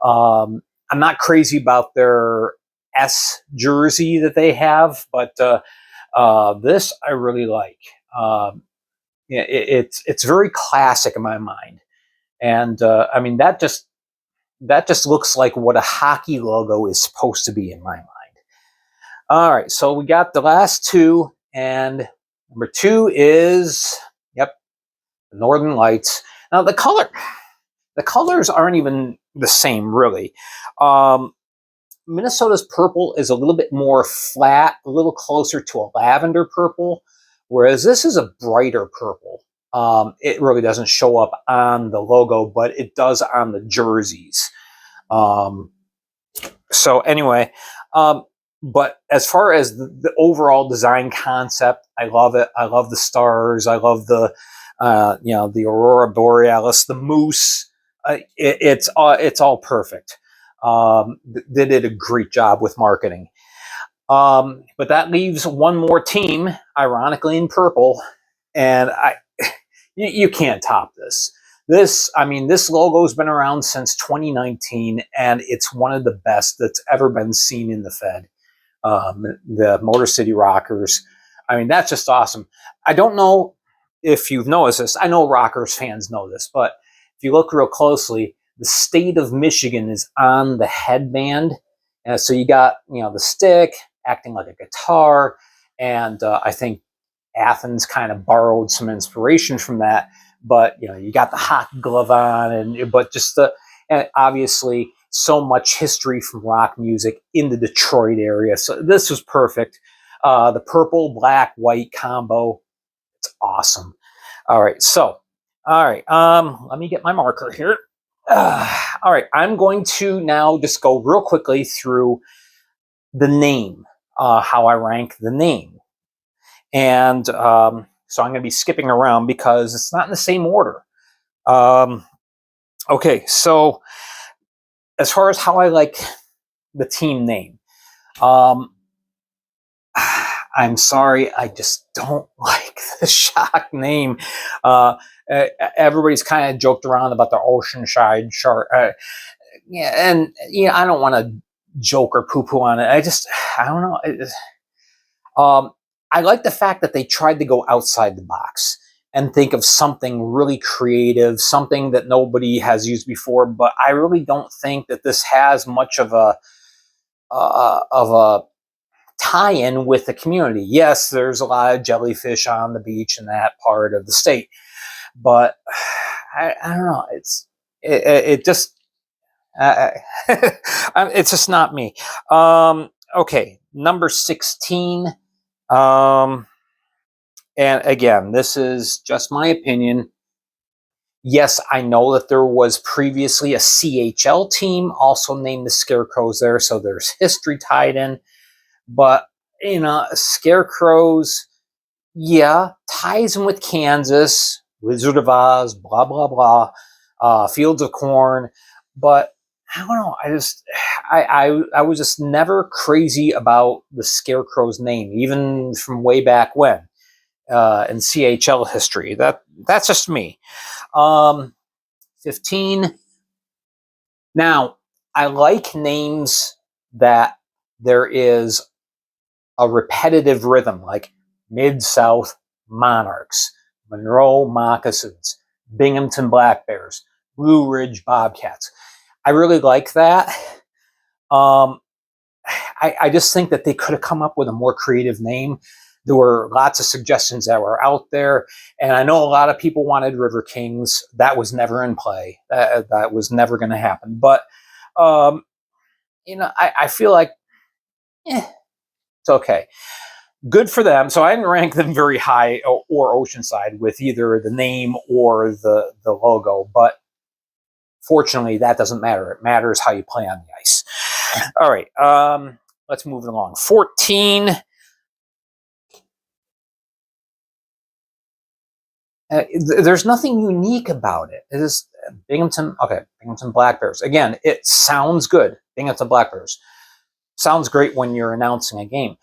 I'm not crazy about their S jersey that they have, but this I really like. It's very classic in my mind, and I mean that just looks like what a hockey logo is supposed to be in my mind. All right, so we got the last 2, and number 2 is the Northern Lights. Now the colors aren't even the same, really. Minnesota's purple is a little bit more flat, a little closer to a lavender purple, whereas this is a brighter purple. It really doesn't show up on the logo, but it does on the jerseys. So anyway, but as far as the overall design concept, I love it. I love the stars. I love the the aurora borealis, the moose. It's all perfect. They did a great job with marketing. But that leaves one more team, ironically in purple, and you can't top this. This logo's been around since 2019, and it's one of the best that's ever been seen in the Fed. The Motor City Rockers. I mean, that's just awesome. I don't know if you've noticed this. I know Rockers fans know this, but if you look real closely, the state of Michigan is on the headband. And so you got, the stick acting like a guitar. And I think Athens kind of borrowed some inspiration from that. But, you got the hockey glove on, but just and obviously so much history from rock music in the Detroit area. So this was perfect. The purple, black, white combo. It's awesome. All right. Let me get my marker here. All right. I'm going to now just go real quickly through the name, how I rank the name. And so I'm going to be skipping around because it's not in the same order. Okay. So as far as how I like the team name, I'm sorry, I just don't like the Shock name. Everybody's kind of joked around about the Oceanside Shark. I don't want to joke or poo-poo on it. I don't know. I like the fact that they tried to go outside the box. and think of something really creative, something that nobody has used before. But I really don't think that this has much of a tie-in with the community. Yes, there's a lot of jellyfish on the beach in that part of the state, but I don't know. It just it's just not me. Okay, number 16. And again, this is just my opinion. Yes, I know that there was previously a CHL team also named the Scarecrows there, so there's history tied in. But, Scarecrows, yeah, ties in with Kansas, Wizard of Oz, blah, blah, blah, Fields of Corn. But I don't know. I was just never crazy about the Scarecrow's name, even from way back when in CHL history. That's just me. 15. Now, I like names that there is a repetitive rhythm, like Mid-South Monarchs, Monroe Moccasins, Binghamton Black Bears, Blue Ridge Bobcats. I really like that. I just think that they could have come up with a more creative name. There were lots of suggestions that were out there, and I know a lot of people wanted River Kings. That was never in play. That was never going to happen. But I feel like it's okay. Good for them. So I didn't rank them very high or Oceanside with either the name or the logo. But fortunately, that doesn't matter. It matters how you play on the ice. All right. Let's move along. 14. There's nothing unique about it. It is Binghamton. Okay, Binghamton Black Bears. Again, it sounds good. Binghamton Black Bears sounds great when you're announcing a game,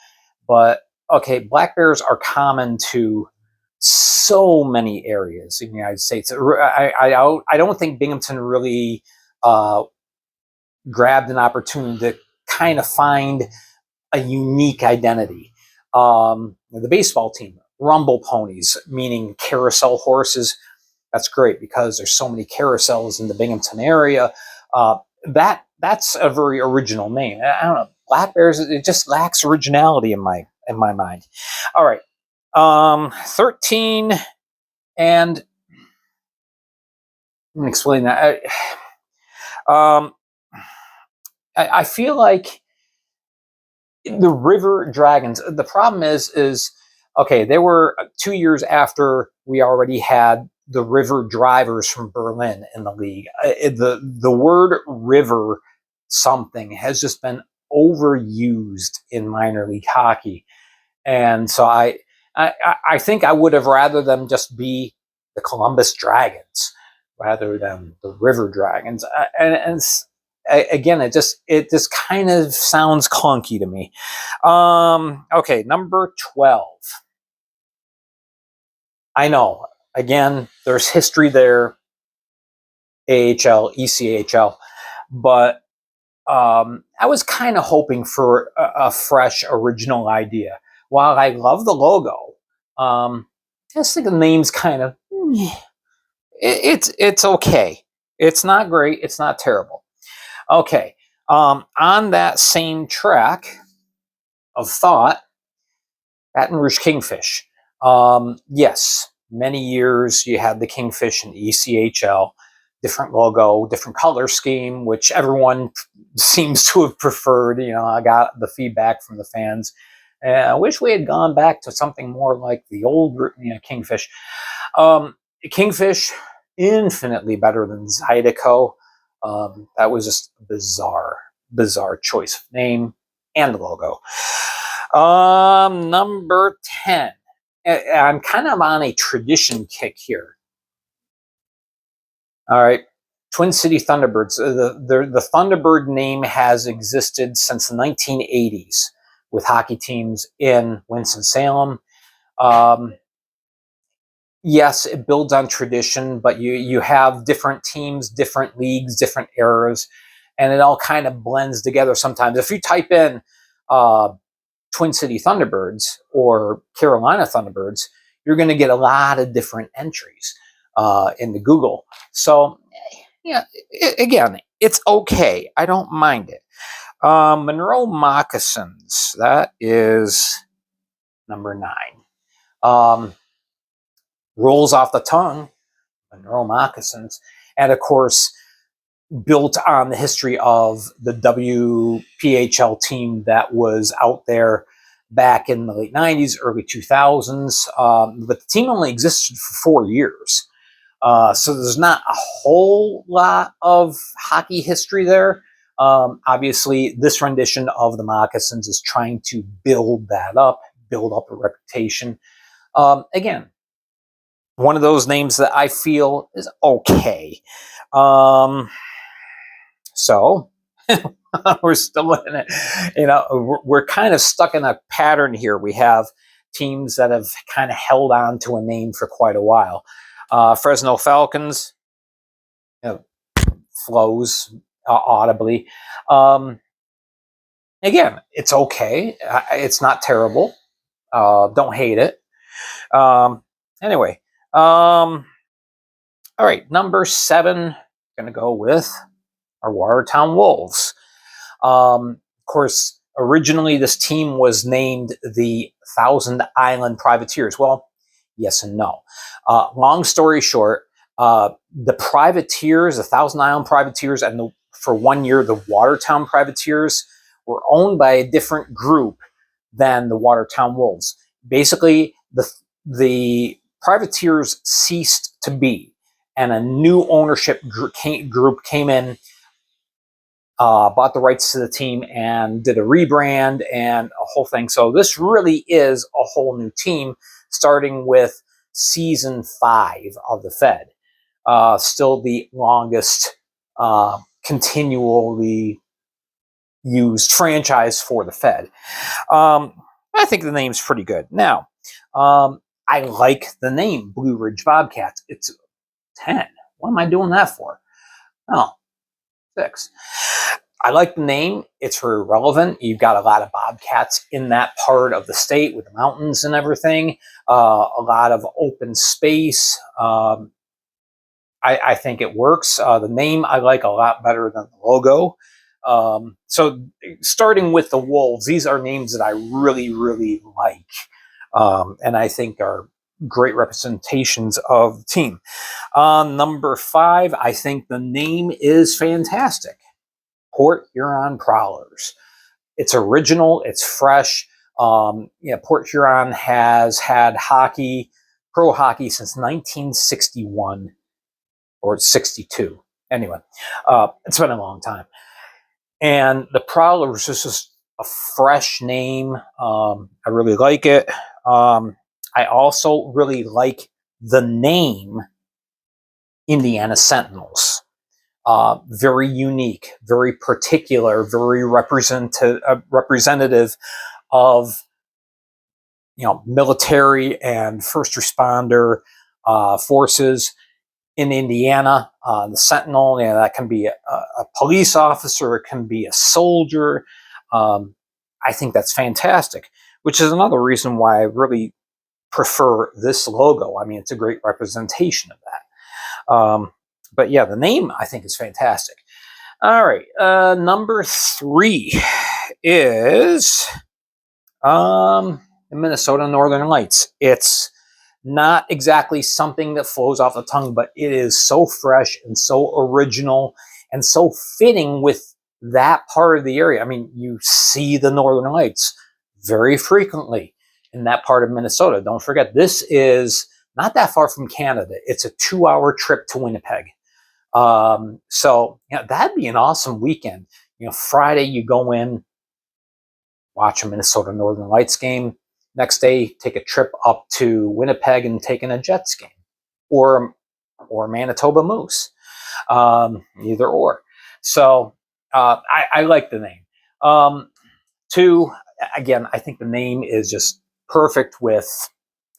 but okay, Black Bears are common to so many areas in the United States. I don't think Binghamton really grabbed an opportunity to kind of find a unique identity. The baseball team, Rumble Ponies, meaning carousel horses. That's great because there's so many carousels in the Binghamton area. That's a very original name. I don't know. Black Bears, it just lacks originality in my mind. All right. 13, and let me explain that. I feel like the River Dragons. The problem is okay. They were 2 years after we already had the River Drivers from Berlin in the league. The word river something has just been overused in minor league hockey, and so I think I would have rather them just be the Columbus Dragons rather than the River Dragons. And again, it just kind of sounds clunky to me. Okay, number 12. I know. Again, there's history there. AHL, ECHL, but I was kind of hoping for a fresh, original idea. While I love the logo, I just think the name's kind of it's okay. It's not great. It's not terrible. Okay. On that same track of thought, Baton Rouge Kingfish. Yes, many years you had the Kingfish and ECHL, different logo, different color scheme, which everyone seems to have preferred. I got the feedback from the fans. I wish we had gone back to something more like the old Kingfish. Kingfish, infinitely better than Zydeco. That was just a bizarre choice of name and logo. Number 10. I'm kind of on a tradition kick here. All right. Twin City Thunderbirds. The Thunderbird name has existed since the 1980s with hockey teams in Winston-Salem. Yes, it builds on tradition, but you have different teams, different leagues, different eras, and it all kind of blends together sometimes. If you type in Twin City Thunderbirds or Carolina Thunderbirds, you're going to get a lot of different entries into Google. So, yeah, again, it's okay. I don't mind it. Monroe Moccasins, that is number 9. Rolls off the tongue, Monroe Moccasins. And of course, built on the history of the WPHL team that was out there back in the late 90s, early 2000s. But the team only existed for 4 years. So there's not a whole lot of hockey history there. Obviously, this rendition of the Moccasins is trying to build that up, build up a reputation. Again, one of those names that I feel is okay. So we're still in it. We're kind of stuck in a pattern here. We have teams that have kind of held on to a name for quite a while. Fresno Falcons, flows audibly. Again, it's okay. It's not terrible. Don't hate it. Anyway, all right, number 7, going to go with our Watertown Wolves. Of course, originally this team was named the Thousand Island Privateers. Well, yes and no. Long story short, the Privateers, the Thousand Island Privateers, and for 1 year, the Watertown Privateers were owned by a different group than the Watertown Wolves. Basically, the Privateers ceased to be, and a new ownership group came in, bought the rights to the team, and did a rebrand and a whole thing. So this really is a whole new team, starting with season 5 of the Fed. Still the longest continually used franchise for the Fed. I think the name's pretty good. Now, I like the name Blue Ridge Bobcats. It's 10. What am I doing that for? Oh, 6. I like the name. It's very relevant. You've got a lot of bobcats in that part of the state with the mountains and everything. A lot of open space. I think it works. The name I like a lot better than the logo. So starting with the Wolves, these are names that I really, really like. And I think are great representations of the team. Number 5, I think the name is fantastic. Port Huron Prowlers. It's original. It's fresh. Port Huron has had hockey, pro hockey, since 1961 or 62. Anyway, it's been a long time. And the Prowlers is just a fresh name. I really like it. I also really like the name Indiana Sentinels. Very unique, very particular, very representative of military and first responder forces in Indiana. The Sentinel, that can be a police officer, it can be a soldier. I think that's fantastic, which is another reason why I really prefer this logo. I mean, it's a great representation of that. But yeah, the name I think is fantastic. All right, number 3 is the Minnesota Northern Lights. It's not exactly something that flows off the tongue, but it is so fresh and so original and so fitting with that part of the area. I mean, you see the Northern Lights very frequently in that part of Minnesota. Don't forget, this is not that far from Canada. It's a 2-hour trip to Winnipeg. So that'd be an awesome weekend. Friday you go in, watch a Minnesota Northern Lights game. Next day, take a trip up to Winnipeg and take in a Jets game, or Manitoba Moose, either or. So I like the name. 2, again, I think the name is just perfect with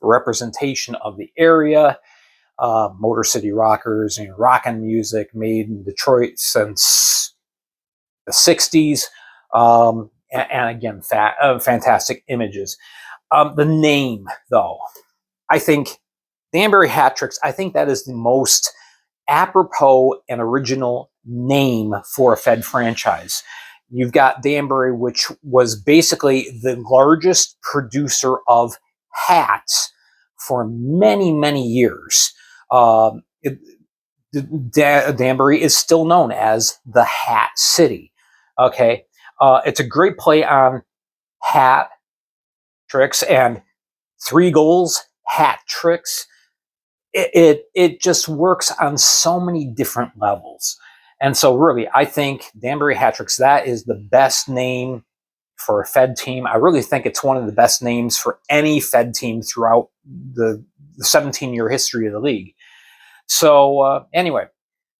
representation of the area. Motor City Rockers, rockin' music made in Detroit since the 60s. And again, fantastic images. The name, though, I think Danbury Hat Tricks, I think that is the most apropos and original name for a Fed franchise. You've got Danbury, which was basically the largest producer of hats for many, many years. Danbury is still known as the Hat City. Okay, it's a great play on hat tricks and 3 goals, hat tricks. It just works on so many different levels. And so really, I think Danbury Hat Tricks, that is the best name for a Fed team. I really think it's one of the best names for any Fed team throughout the 17-year history of the league. So anyway,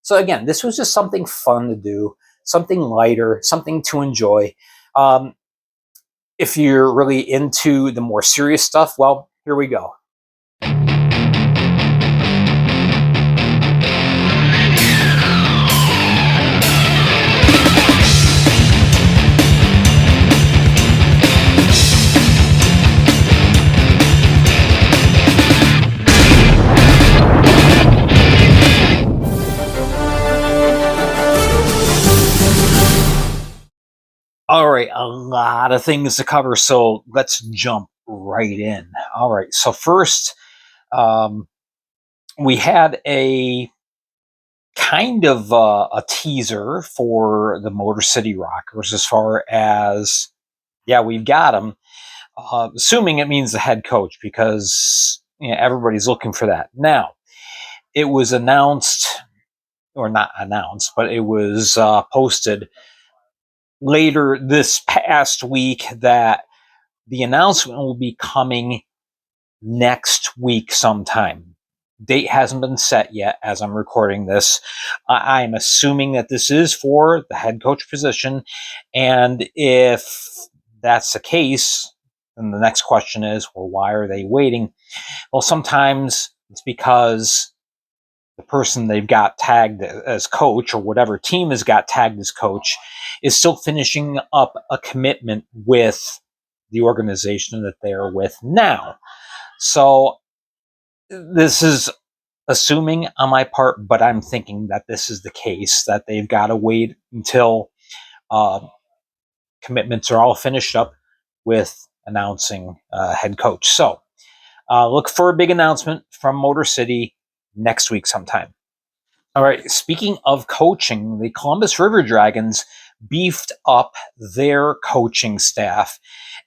so again, this was just something fun to do, something lighter, something to enjoy. If you're really into the more serious stuff, well, here we go. All right, a lot of things to cover, so let's jump right in. All right, so first, we had a kind of a teaser for the Motor City Rockers as far as, yeah, we've got them. Assuming it means the head coach, because everybody's looking for that. Now, it was announced, or not announced, but it was posted later this past week that the announcement will be coming next week sometime. Date hasn't been set yet as I'm recording this. I'm assuming that this is for the head coach position. And if that's the case, then the next question is, well, why are they waiting? Well, sometimes it's because the person they've got tagged as coach, or whatever team has got tagged as coach, is still finishing up a commitment with the organization that they are with now. So this is assuming on my part, but I'm thinking that this is the case, that they've got to wait until commitments are all finished up with announcing head coach. So look for a big announcement from Motor City next week sometime. All right, speaking of coaching, the Columbus River Dragons beefed up their coaching staff,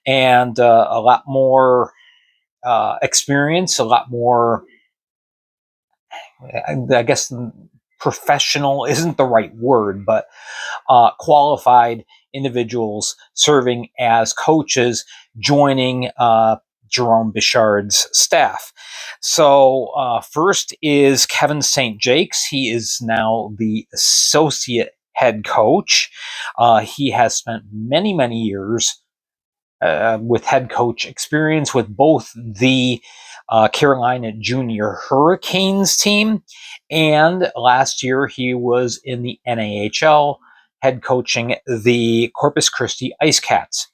and a lot more experience, a lot more, I guess professional isn't the right word, but qualified individuals serving as coaches joining Jerome Bichard's staff. So first is Kevin St. Jakes. He is now the associate head coach. He has spent many, many years with head coach experience with both the Carolina Junior Hurricanes team, and last year he was in the NAHL head coaching the Corpus Christi Ice Cats.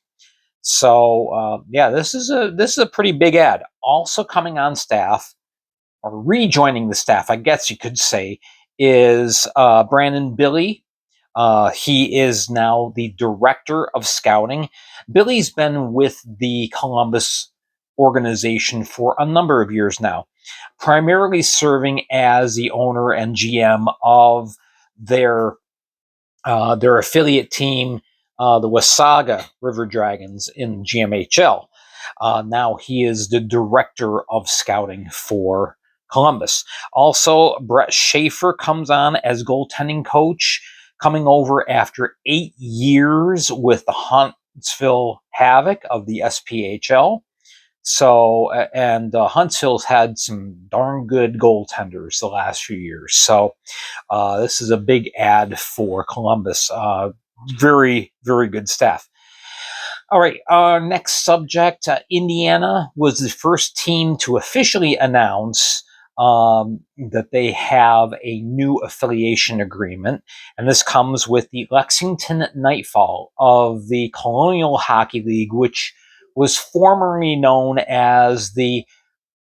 So yeah, this is a pretty big ad. Also coming on staff, or rejoining the staff, I guess you could say, is Brandon Billy. He is now the director of scouting. Billy's been with the Columbus organization for a number of years now, primarily serving as the owner and GM of their affiliate team, the Wasaga River Dragons in GMHL. Now he is the director of scouting for Columbus. Also, Brett Schaefer comes on as goaltending coach, coming over after 8 years with the Huntsville Havoc of the SPHL. So, and Huntsville's had some darn good goaltenders the last few years. So, this is a big ad for Columbus. Very, very good staff. All right, our next subject, Indiana was the first team to officially announce that they have a new affiliation agreement, and this comes with the Lexington Nightfall of the Colonial Hockey League, which was formerly known as the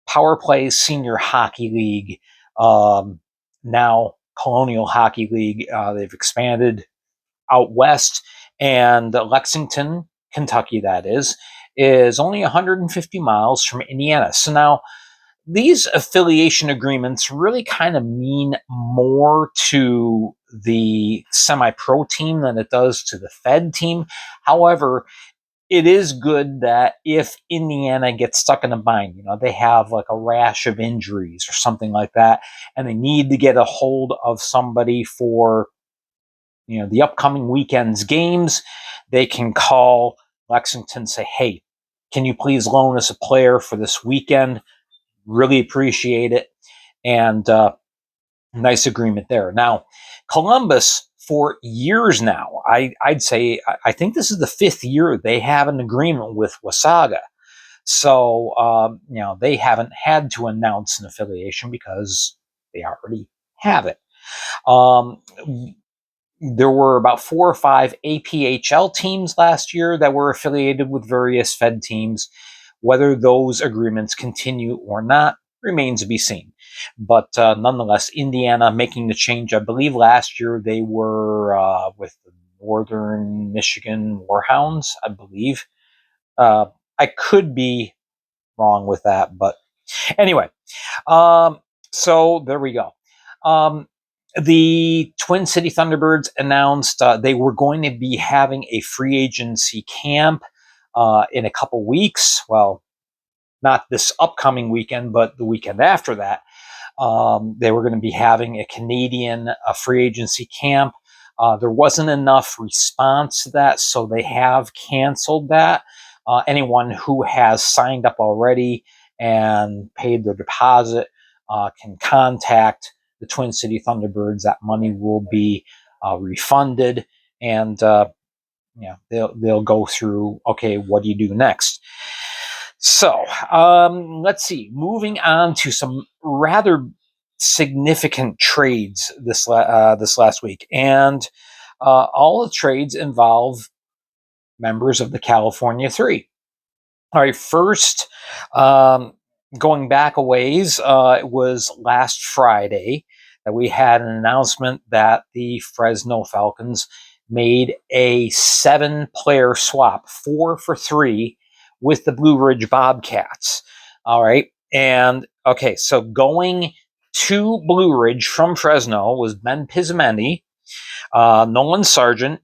Power Play Senior Hockey League, now Colonial Hockey League. They've expanded out west, and Lexington, Kentucky, that is only 150 miles from Indiana. So now these affiliation agreements really kind of mean more to the semi-pro team than it does to the Fed team. However, it is good that if Indiana gets stuck in a bind, they have like a rash of injuries or something like that, and they need to get a hold of somebody for the upcoming weekend's games, they can call Lexington, say, hey, can you please loan us a player for this weekend? Really appreciate it. And nice agreement there. Now, Columbus, for years now, I'd say, I think this is the 5th year they have an agreement with Wasaga. So, they haven't had to announce an affiliation because they already have it. There were about 4 or 5 APHL teams last year that were affiliated with various Fed teams. Whether those agreements continue or not remains to be seen. But nonetheless, Indiana making the change. I believe last year they were with the Northern Michigan Warhounds, I believe. I could be wrong with that, but anyway. So there we go. The Twin City Thunderbirds announced they were going to be having a free agency camp in a couple weeks. Well, not this upcoming weekend, but the weekend after that. They were going to be having a Canadian free agency camp. There wasn't enough response to that, so they have canceled that. Anyone who has signed up already and paid their deposit can contact the Twin City Thunderbirds. That money will be refunded, and they'll go through, okay, what do you do next? So let's see. Moving on to some rather significant trades this last week, and all the trades involve members of the California Three. All right, first, going back a ways, it was last Friday that we had an announcement that the Fresno Falcons made a 7-player swap, 4 for 3, with the Blue Ridge Bobcats. All right, and okay, so going to Blue Ridge from Fresno was Ben Pizzimendi, Nolan Sargent.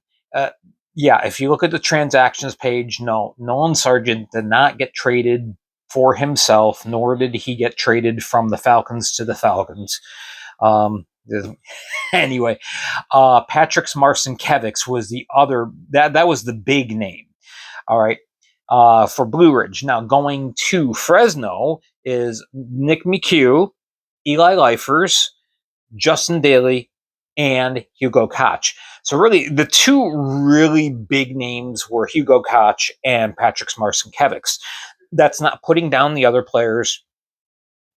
If you look at the transactions page, no, Nolan Sargent did not get traded for himself, nor did he get traded from the Falcons to the Falcons. Anyway, Patrick Marcinkiewicz was the other, that was the big name. All right. For Blue Ridge. Now, going to Fresno is Nick McHugh, Eli Leifers, Justin Daly, and Hugo Koch. So really, the two really big names were Hugo Koch and Patrick Marcinkiewicz. That's not putting down the other players,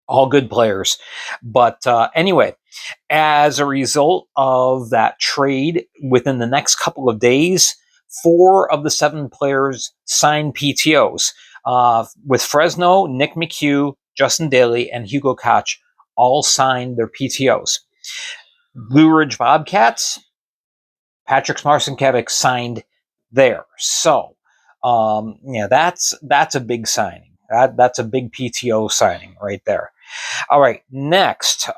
all good players. But anyway, as a result of that trade, within the next couple of days, 4 of the 7 players signed PTOs. With Fresno, Nick McHugh, Justin Daly, and Hugo Koch all signed their PTOs. Blue Ridge Bobcats, Patrick Marcinkiewicz signed there. So, that's a big signing. That's a big PTO signing right there. All right, next,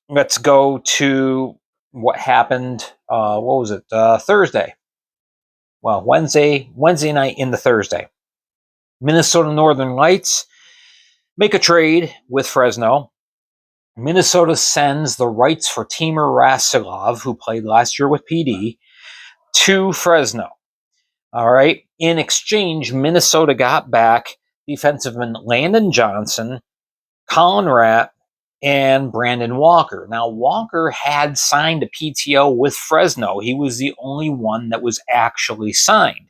let's go to what happened. What was it? Thursday. Well, Wednesday night into Thursday. Minnesota Northern Lights make a trade with Fresno. Minnesota sends the rights for Timur Rasilov, who played last year with PD, to Fresno. All right. In exchange, Minnesota got back defenseman Landon Johnson, Colin Ratt, and Brandon Walker. Now, Walker had signed a PTO with Fresno. He was the only one that was actually signed.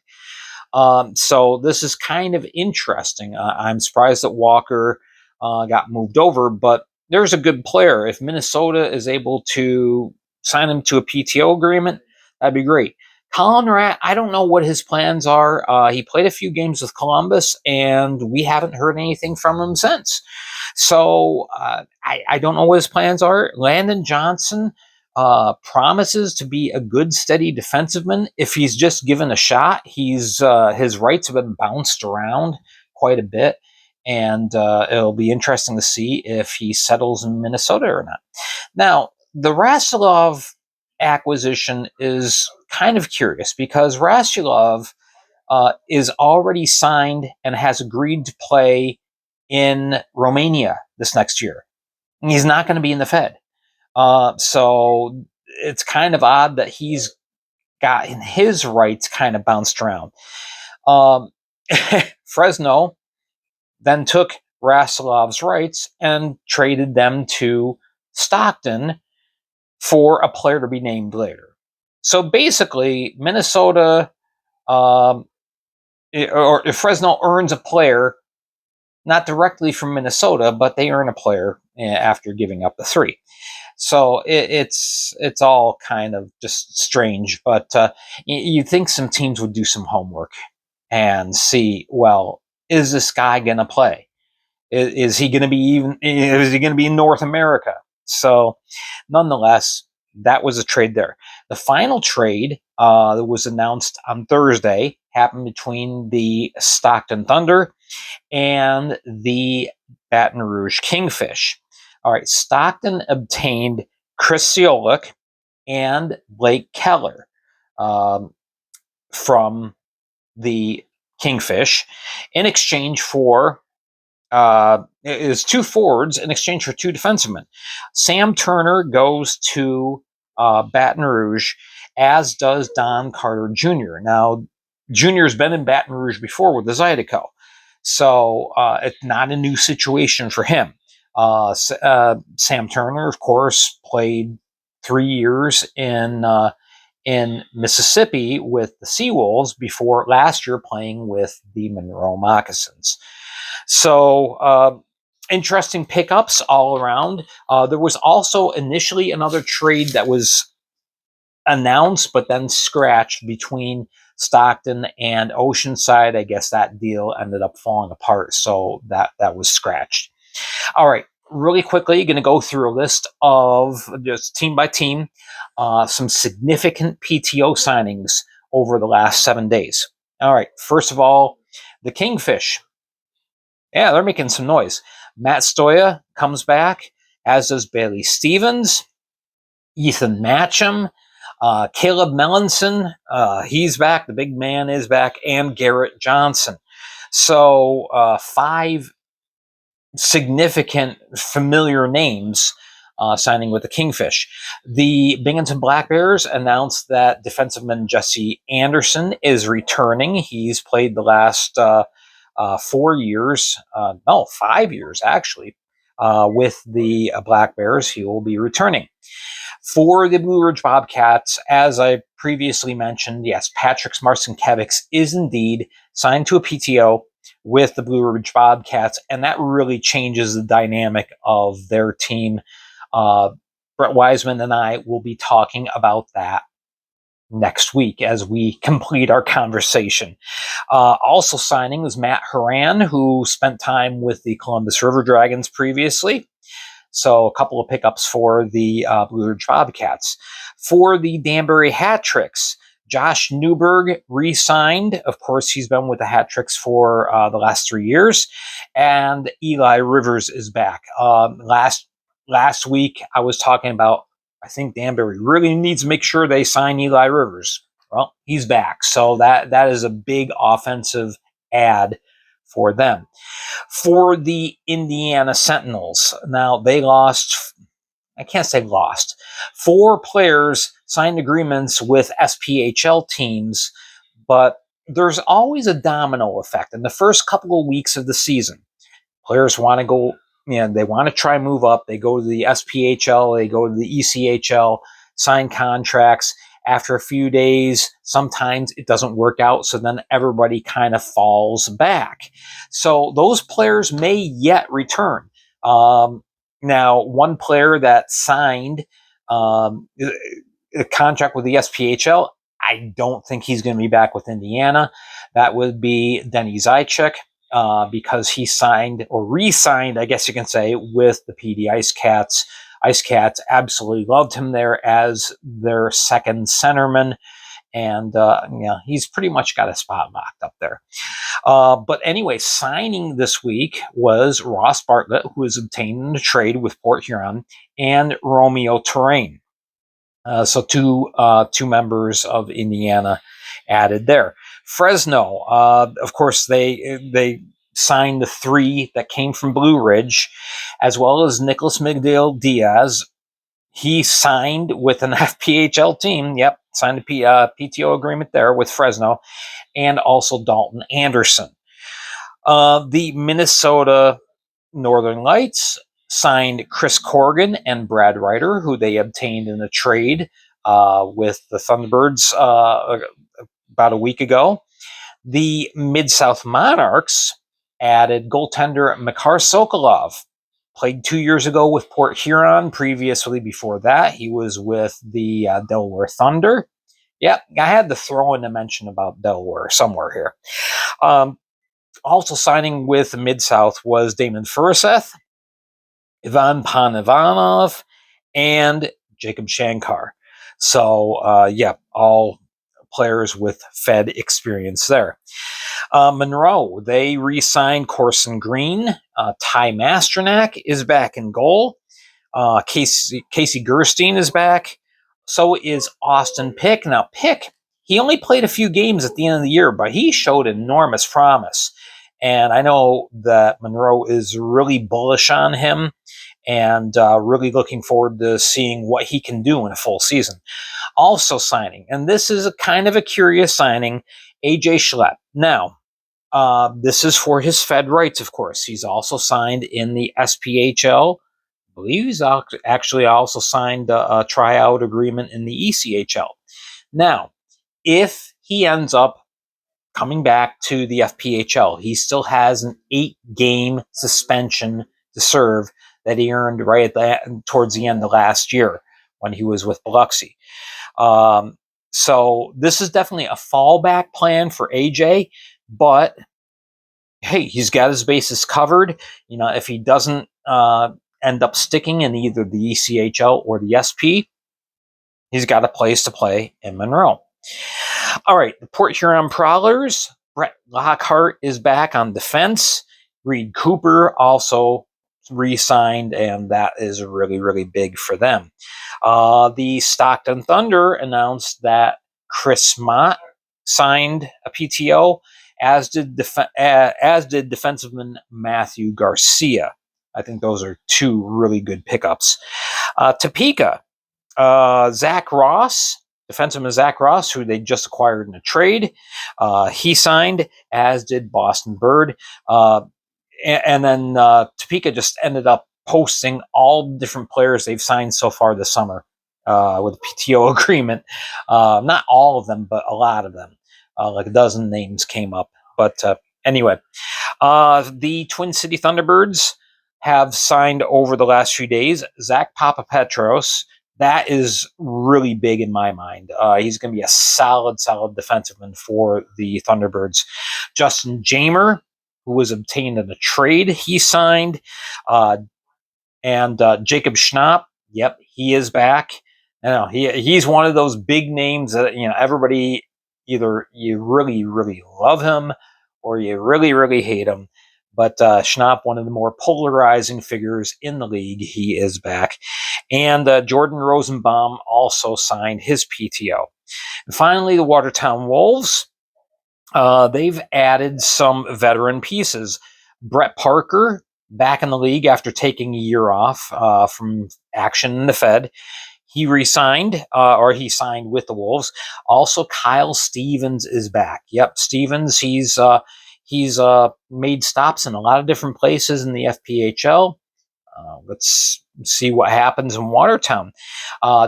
So this is kind of interesting. I'm surprised that Walker got moved over, but there's a good player. If Minnesota is able to sign him to a PTO agreement, that'd be great. Colin Rat, I don't know what his plans are. He played a few games with Columbus, and we haven't heard anything from him since. So I don't know what his plans are. Landon Johnson promises to be a good, steady defenseman if he's just given a shot. His rights have been bounced around quite a bit, and it'll be interesting to see if he settles in Minnesota or not. Now, the Radulov acquisition is kind of curious because Radulov is already signed and has agreed to play in Romania this next year. He's not going to be in the Fed. So it's kind of odd that he's got his rights kind of bounced around. Fresno then took Rasulov's rights and traded them to Stockton for a player to be named later. So basically, Minnesota or Fresno earns a player, not directly from Minnesota, but they earn a player after giving up the 3. So it's all kind of just strange. But you'd think some teams would do some homework and see, well, is this guy going to play? Is he going to be in North America? So nonetheless, that was a trade there. The final trade that was announced on Thursday happened between the Stockton Thunder and the Baton Rouge Kingfish. All right, Stockton obtained Chris Ciolek and Blake Keller from the Kingfish in exchange for is 2 forwards in exchange for 2 defensemen. Sam Turner goes to Baton Rouge, as does Don Carter Jr. Now, Jr.'s been in Baton Rouge before with the Zydeco, so it's not a new situation for him. Sam Turner, of course, played 3 years in Mississippi with the Seawolves before last year playing with the Monroe Moccasins. So interesting pickups all around. There was also initially another trade that was announced but then scratched between Stockton and Oceanside. I guess that deal ended up falling apart, so that was scratched. All right, really quickly, going to go through a list of just team by team, some significant PTO signings over the last 7 days. All right, first of all, the Kingfish. Yeah, they're making some noise. Matt Stoya comes back, as does Bailey Stevens, Ethan Matcham, Caleb Melanson, he's back. The big man is back, and Garrett Johnson. So 5 significant, familiar names signing with the Kingfish. The Binghamton Black Bears announced that defenseman Jesse Anderson is returning. He's played the last 4 years, 5 years actually, with the Black Bears. He will be returning. For the Blue Ridge Bobcats, as I previously mentioned, yes, Patrick Marcinkiewicz is indeed signed to a PTO with the Blue Ridge Bobcats, and that really changes the dynamic of their team. Brett Wiseman and I will be talking about that next week as we complete our conversation. Also signing was Matt Horan, who spent time with the Columbus River Dragons previously. So a couple of pickups for the Blue Ridge Bobcats. For the Danbury Hat Tricks, Josh Newberg re-signed. Of course, he's been with the Hat Tricks for the last 3 years. And Eli Rivers is back. Last week, I was talking about, I think Danbury really needs to make sure they sign Eli Rivers. Well, he's back. So that is a big offensive add for them. For the Indiana Sentinels, now they lost, I can't say lost, 4 players signed agreements with SPHL teams, but there's always a domino effect. In the first couple of weeks of the season, players want to go, they want to try move up. They go to the SPHL, they go to the ECHL, sign contracts. After a few days, sometimes it doesn't work out, so then everybody kind of falls back. So those players may yet return. Now, one player that signed a contract with the SPHL, I don't think he's going to be back with Indiana. That would be Denny Zajac, because he signed or re-signed, I guess you can say, with the PD Ice Cats. Ice Cats absolutely loved him there as their second centerman, and he's pretty much got a spot locked up there. But anyway, signing this week was Ross Bartlett, who was obtained in a trade with Port Huron, and Romeo Terrain. So two members of Indiana added there. Fresno, of course, they signed the three that came from Blue Ridge, as well as Nicholas McDale Diaz. He signed with an FPHL team. Yep, signed a PTO agreement there with Fresno, and also Dalton Anderson. The Minnesota Northern Lights signed Chris Corrigan and Brad Ryder, who they obtained in a trade with the Thunderbirds about a week ago. The Mid-South Monarchs added goaltender Makar Sokolov. Played 2 years ago with Port Huron. Previously, before that, he was with the Delaware Thunder. Yep, I had to throw in a mention about Delaware somewhere here. Also signing with Mid-South was Damon Furiseth, Ivan Panivanov, and Jacob Shankar. So, all players with Fed experience there. Monroe, they re-signed Corson Green. Ty Masternak is back in goal. Casey Gerstein is back. So is Austin Pick. Now, Pick, he only played a few games at the end of the year, but he showed enormous promise. And I know that Monroe is really bullish on him and really looking forward to seeing what he can do in a full season. Also signing, and this is a kind of a curious signing, AJ Schlepp. Now, this is for his Fed rights, of course. He's also signed in the SPHL. I believe he's actually also signed a tryout agreement in the ECHL. Now, if he ends up coming back to the FPHL, he still has an 8-game suspension to serve that he earned right towards the end of last year when he was with Biloxi. So this is definitely a fallback plan for AJ, but hey, he's got his bases covered. If he doesn't end up sticking in either the ECHL or the SP, he's got a place to play in Monroe. All right, the Port Huron Prowlers. Brett Lockhart is back on defense. Reed Cooper also re-signed, and that is really, really big for them. The Stockton Thunder announced that Chris Mott signed a PTO, as did defenseman Matthew Garcia. I think those are two really good pickups. Topeka, Zach Ross, defenseman Zach Ross, who they just acquired in a trade, he signed, as did Boston Bird. And then Topeka just ended up posting all the different players they've signed so far this summer with a PTO agreement. Not all of them, but a lot of them. Like a dozen names came up. But anyway, the Twin City Thunderbirds have signed over the last few days Zach Papapetros. That is really big in my mind. He's going to be a solid defenseman for the Thunderbirds. Justin Jamer, who was obtained in a trade, he signed. And Jacob Schnapp, yep, he is back. He's one of those big names that everybody, either you really, really love him or you really, really hate him. But Schnapp, one of the more polarizing figures in the league, he is back. And Jordan Rosenbaum also signed his PTO. And finally, the Watertown Wolves. They've added some veteran pieces. Brett Parker, back in the league after taking a year off from action in the Fed. He re-signed, or he signed with the Wolves. Also, Kyle Stevens is back. Yep, Stevens, he's made stops in a lot of different places in the FPHL. Let's see what happens in Watertown.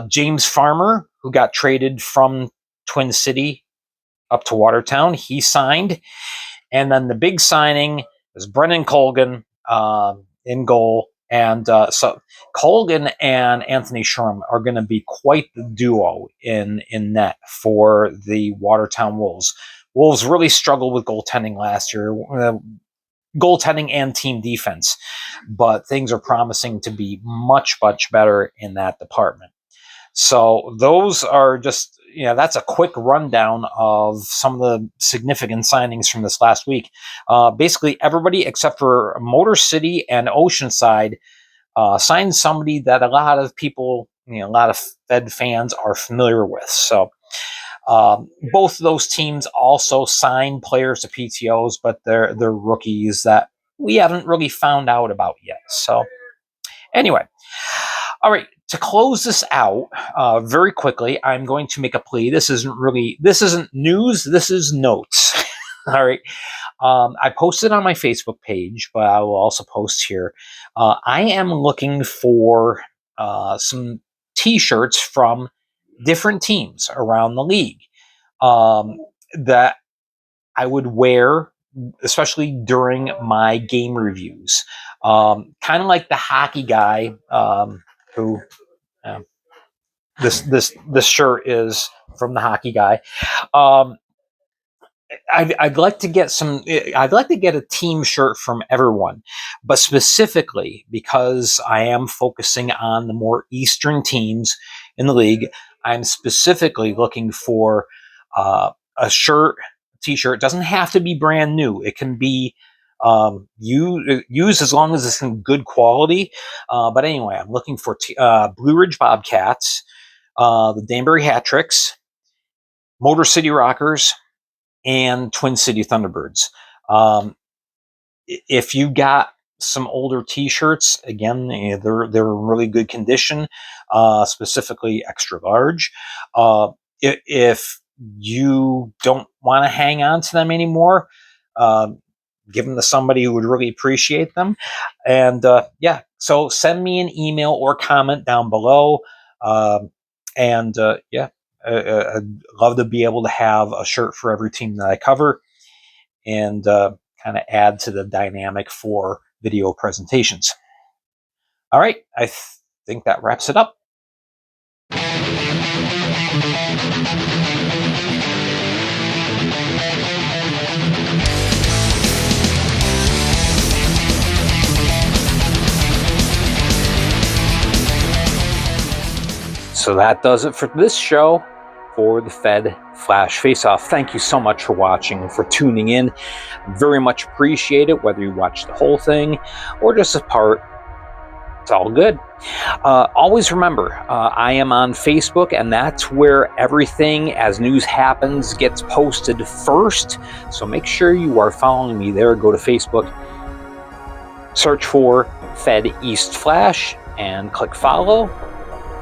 James Farmer, who got traded from Twin City up to Watertown, he signed. And then the big signing was Brennan Colgan in goal. And so Colgan and Anthony Sherm are going to be quite the duo in net for the Watertown Wolves. Wolves really struggled with goaltending last year, goaltending and team defense, but things are promising to be much, much better in that department. So those are just, that's a quick rundown of some of the significant signings from this last week. Basically, everybody except for Motor City and Oceanside signed somebody that a lot of people, a lot of Fed fans are familiar with. So both of those teams also signed players to PTOs, but they're rookies that we haven't really found out about yet. So anyway, all right. To close this out very quickly, I'm going to make a plea. This isn't news. This is notes. All right. I posted on my Facebook page, but I will also post here. I am looking for some T-shirts from different teams around the league that I would wear, especially during my game reviews. Kind of like the hockey guy who this shirt is from the hockey guy. I'd like to get a team shirt from everyone, but specifically because I am focusing on the more Eastern teams in the league, I'm specifically looking for a t-shirt. It doesn't have to be brand new. It can be used as long as it's in good quality. But anyway, I'm looking for Blue Ridge Bobcats, the Danbury Hat-Tricks, Motor City Rockers, and Twin City Thunderbirds. If you got some older T-shirts, again, they're in really good condition, specifically extra large. If you don't want to hang on to them anymore, give them to somebody who would really appreciate them. And so send me an email or comment down below. I'd love to be able to have a shirt for every team that I cover and kind of add to the dynamic for video presentations. All right, I think that wraps it up. So that does it for this show for the Fed Flash Face-Off. Thank you so much for watching and for tuning in. Very much appreciate it, whether you watch the whole thing or just a part. It's all good. Always remember, I am on Facebook, and that's where everything as news happens gets posted first. So make sure you are following me there. Go to Facebook, search for Fed East Flash, and click follow.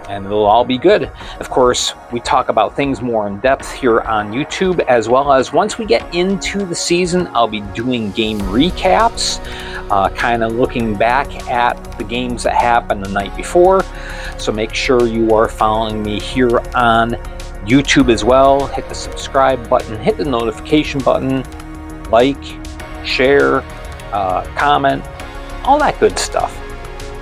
And it'll all be good. Of course, we talk about things more in depth here on YouTube, as well as once we get into the season, I'll be doing game recaps, kind of looking back at the games that happened the night before. So make sure you are following me here on YouTube as well. Hit the subscribe button, hit the notification button, like, share, comment, all that good stuff.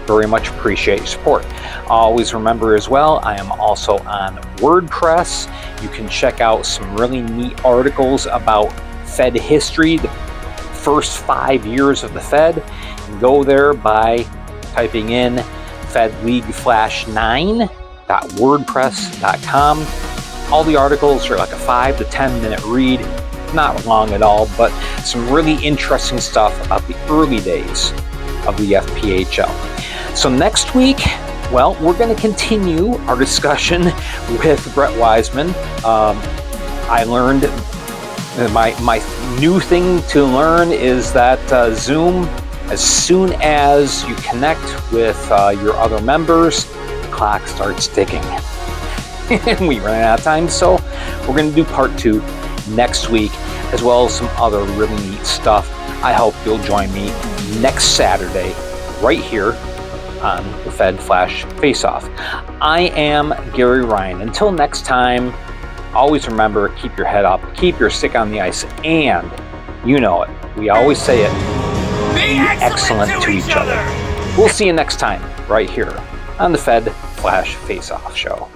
Very much appreciate your support. Always remember as well, I am also on WordPress. You can check out some really neat articles about Fed history, the first 5 years of the Fed. You go there by typing in fedleagueflash9.wordpress.com. All the articles are like a 5 to 10 minute read, not long at all, but some really interesting stuff about the early days of the FPHL. So next week, well, we're going to continue our discussion with Brett Wiseman. I learned my new thing to learn is that Zoom, as soon as you connect with your other members, the clock starts ticking. And we ran out of time, so we're going to do part 2 next week, as well as some other really neat stuff. I hope you'll join me next Saturday right here on the Fed Flash Face-Off. I am Gary Ryan. Until next time, always remember, keep your head up, keep your stick on the ice, and you know it. We always say it, be excellent to each other. We'll see you next time right here on the Fed Flash Face Off Show.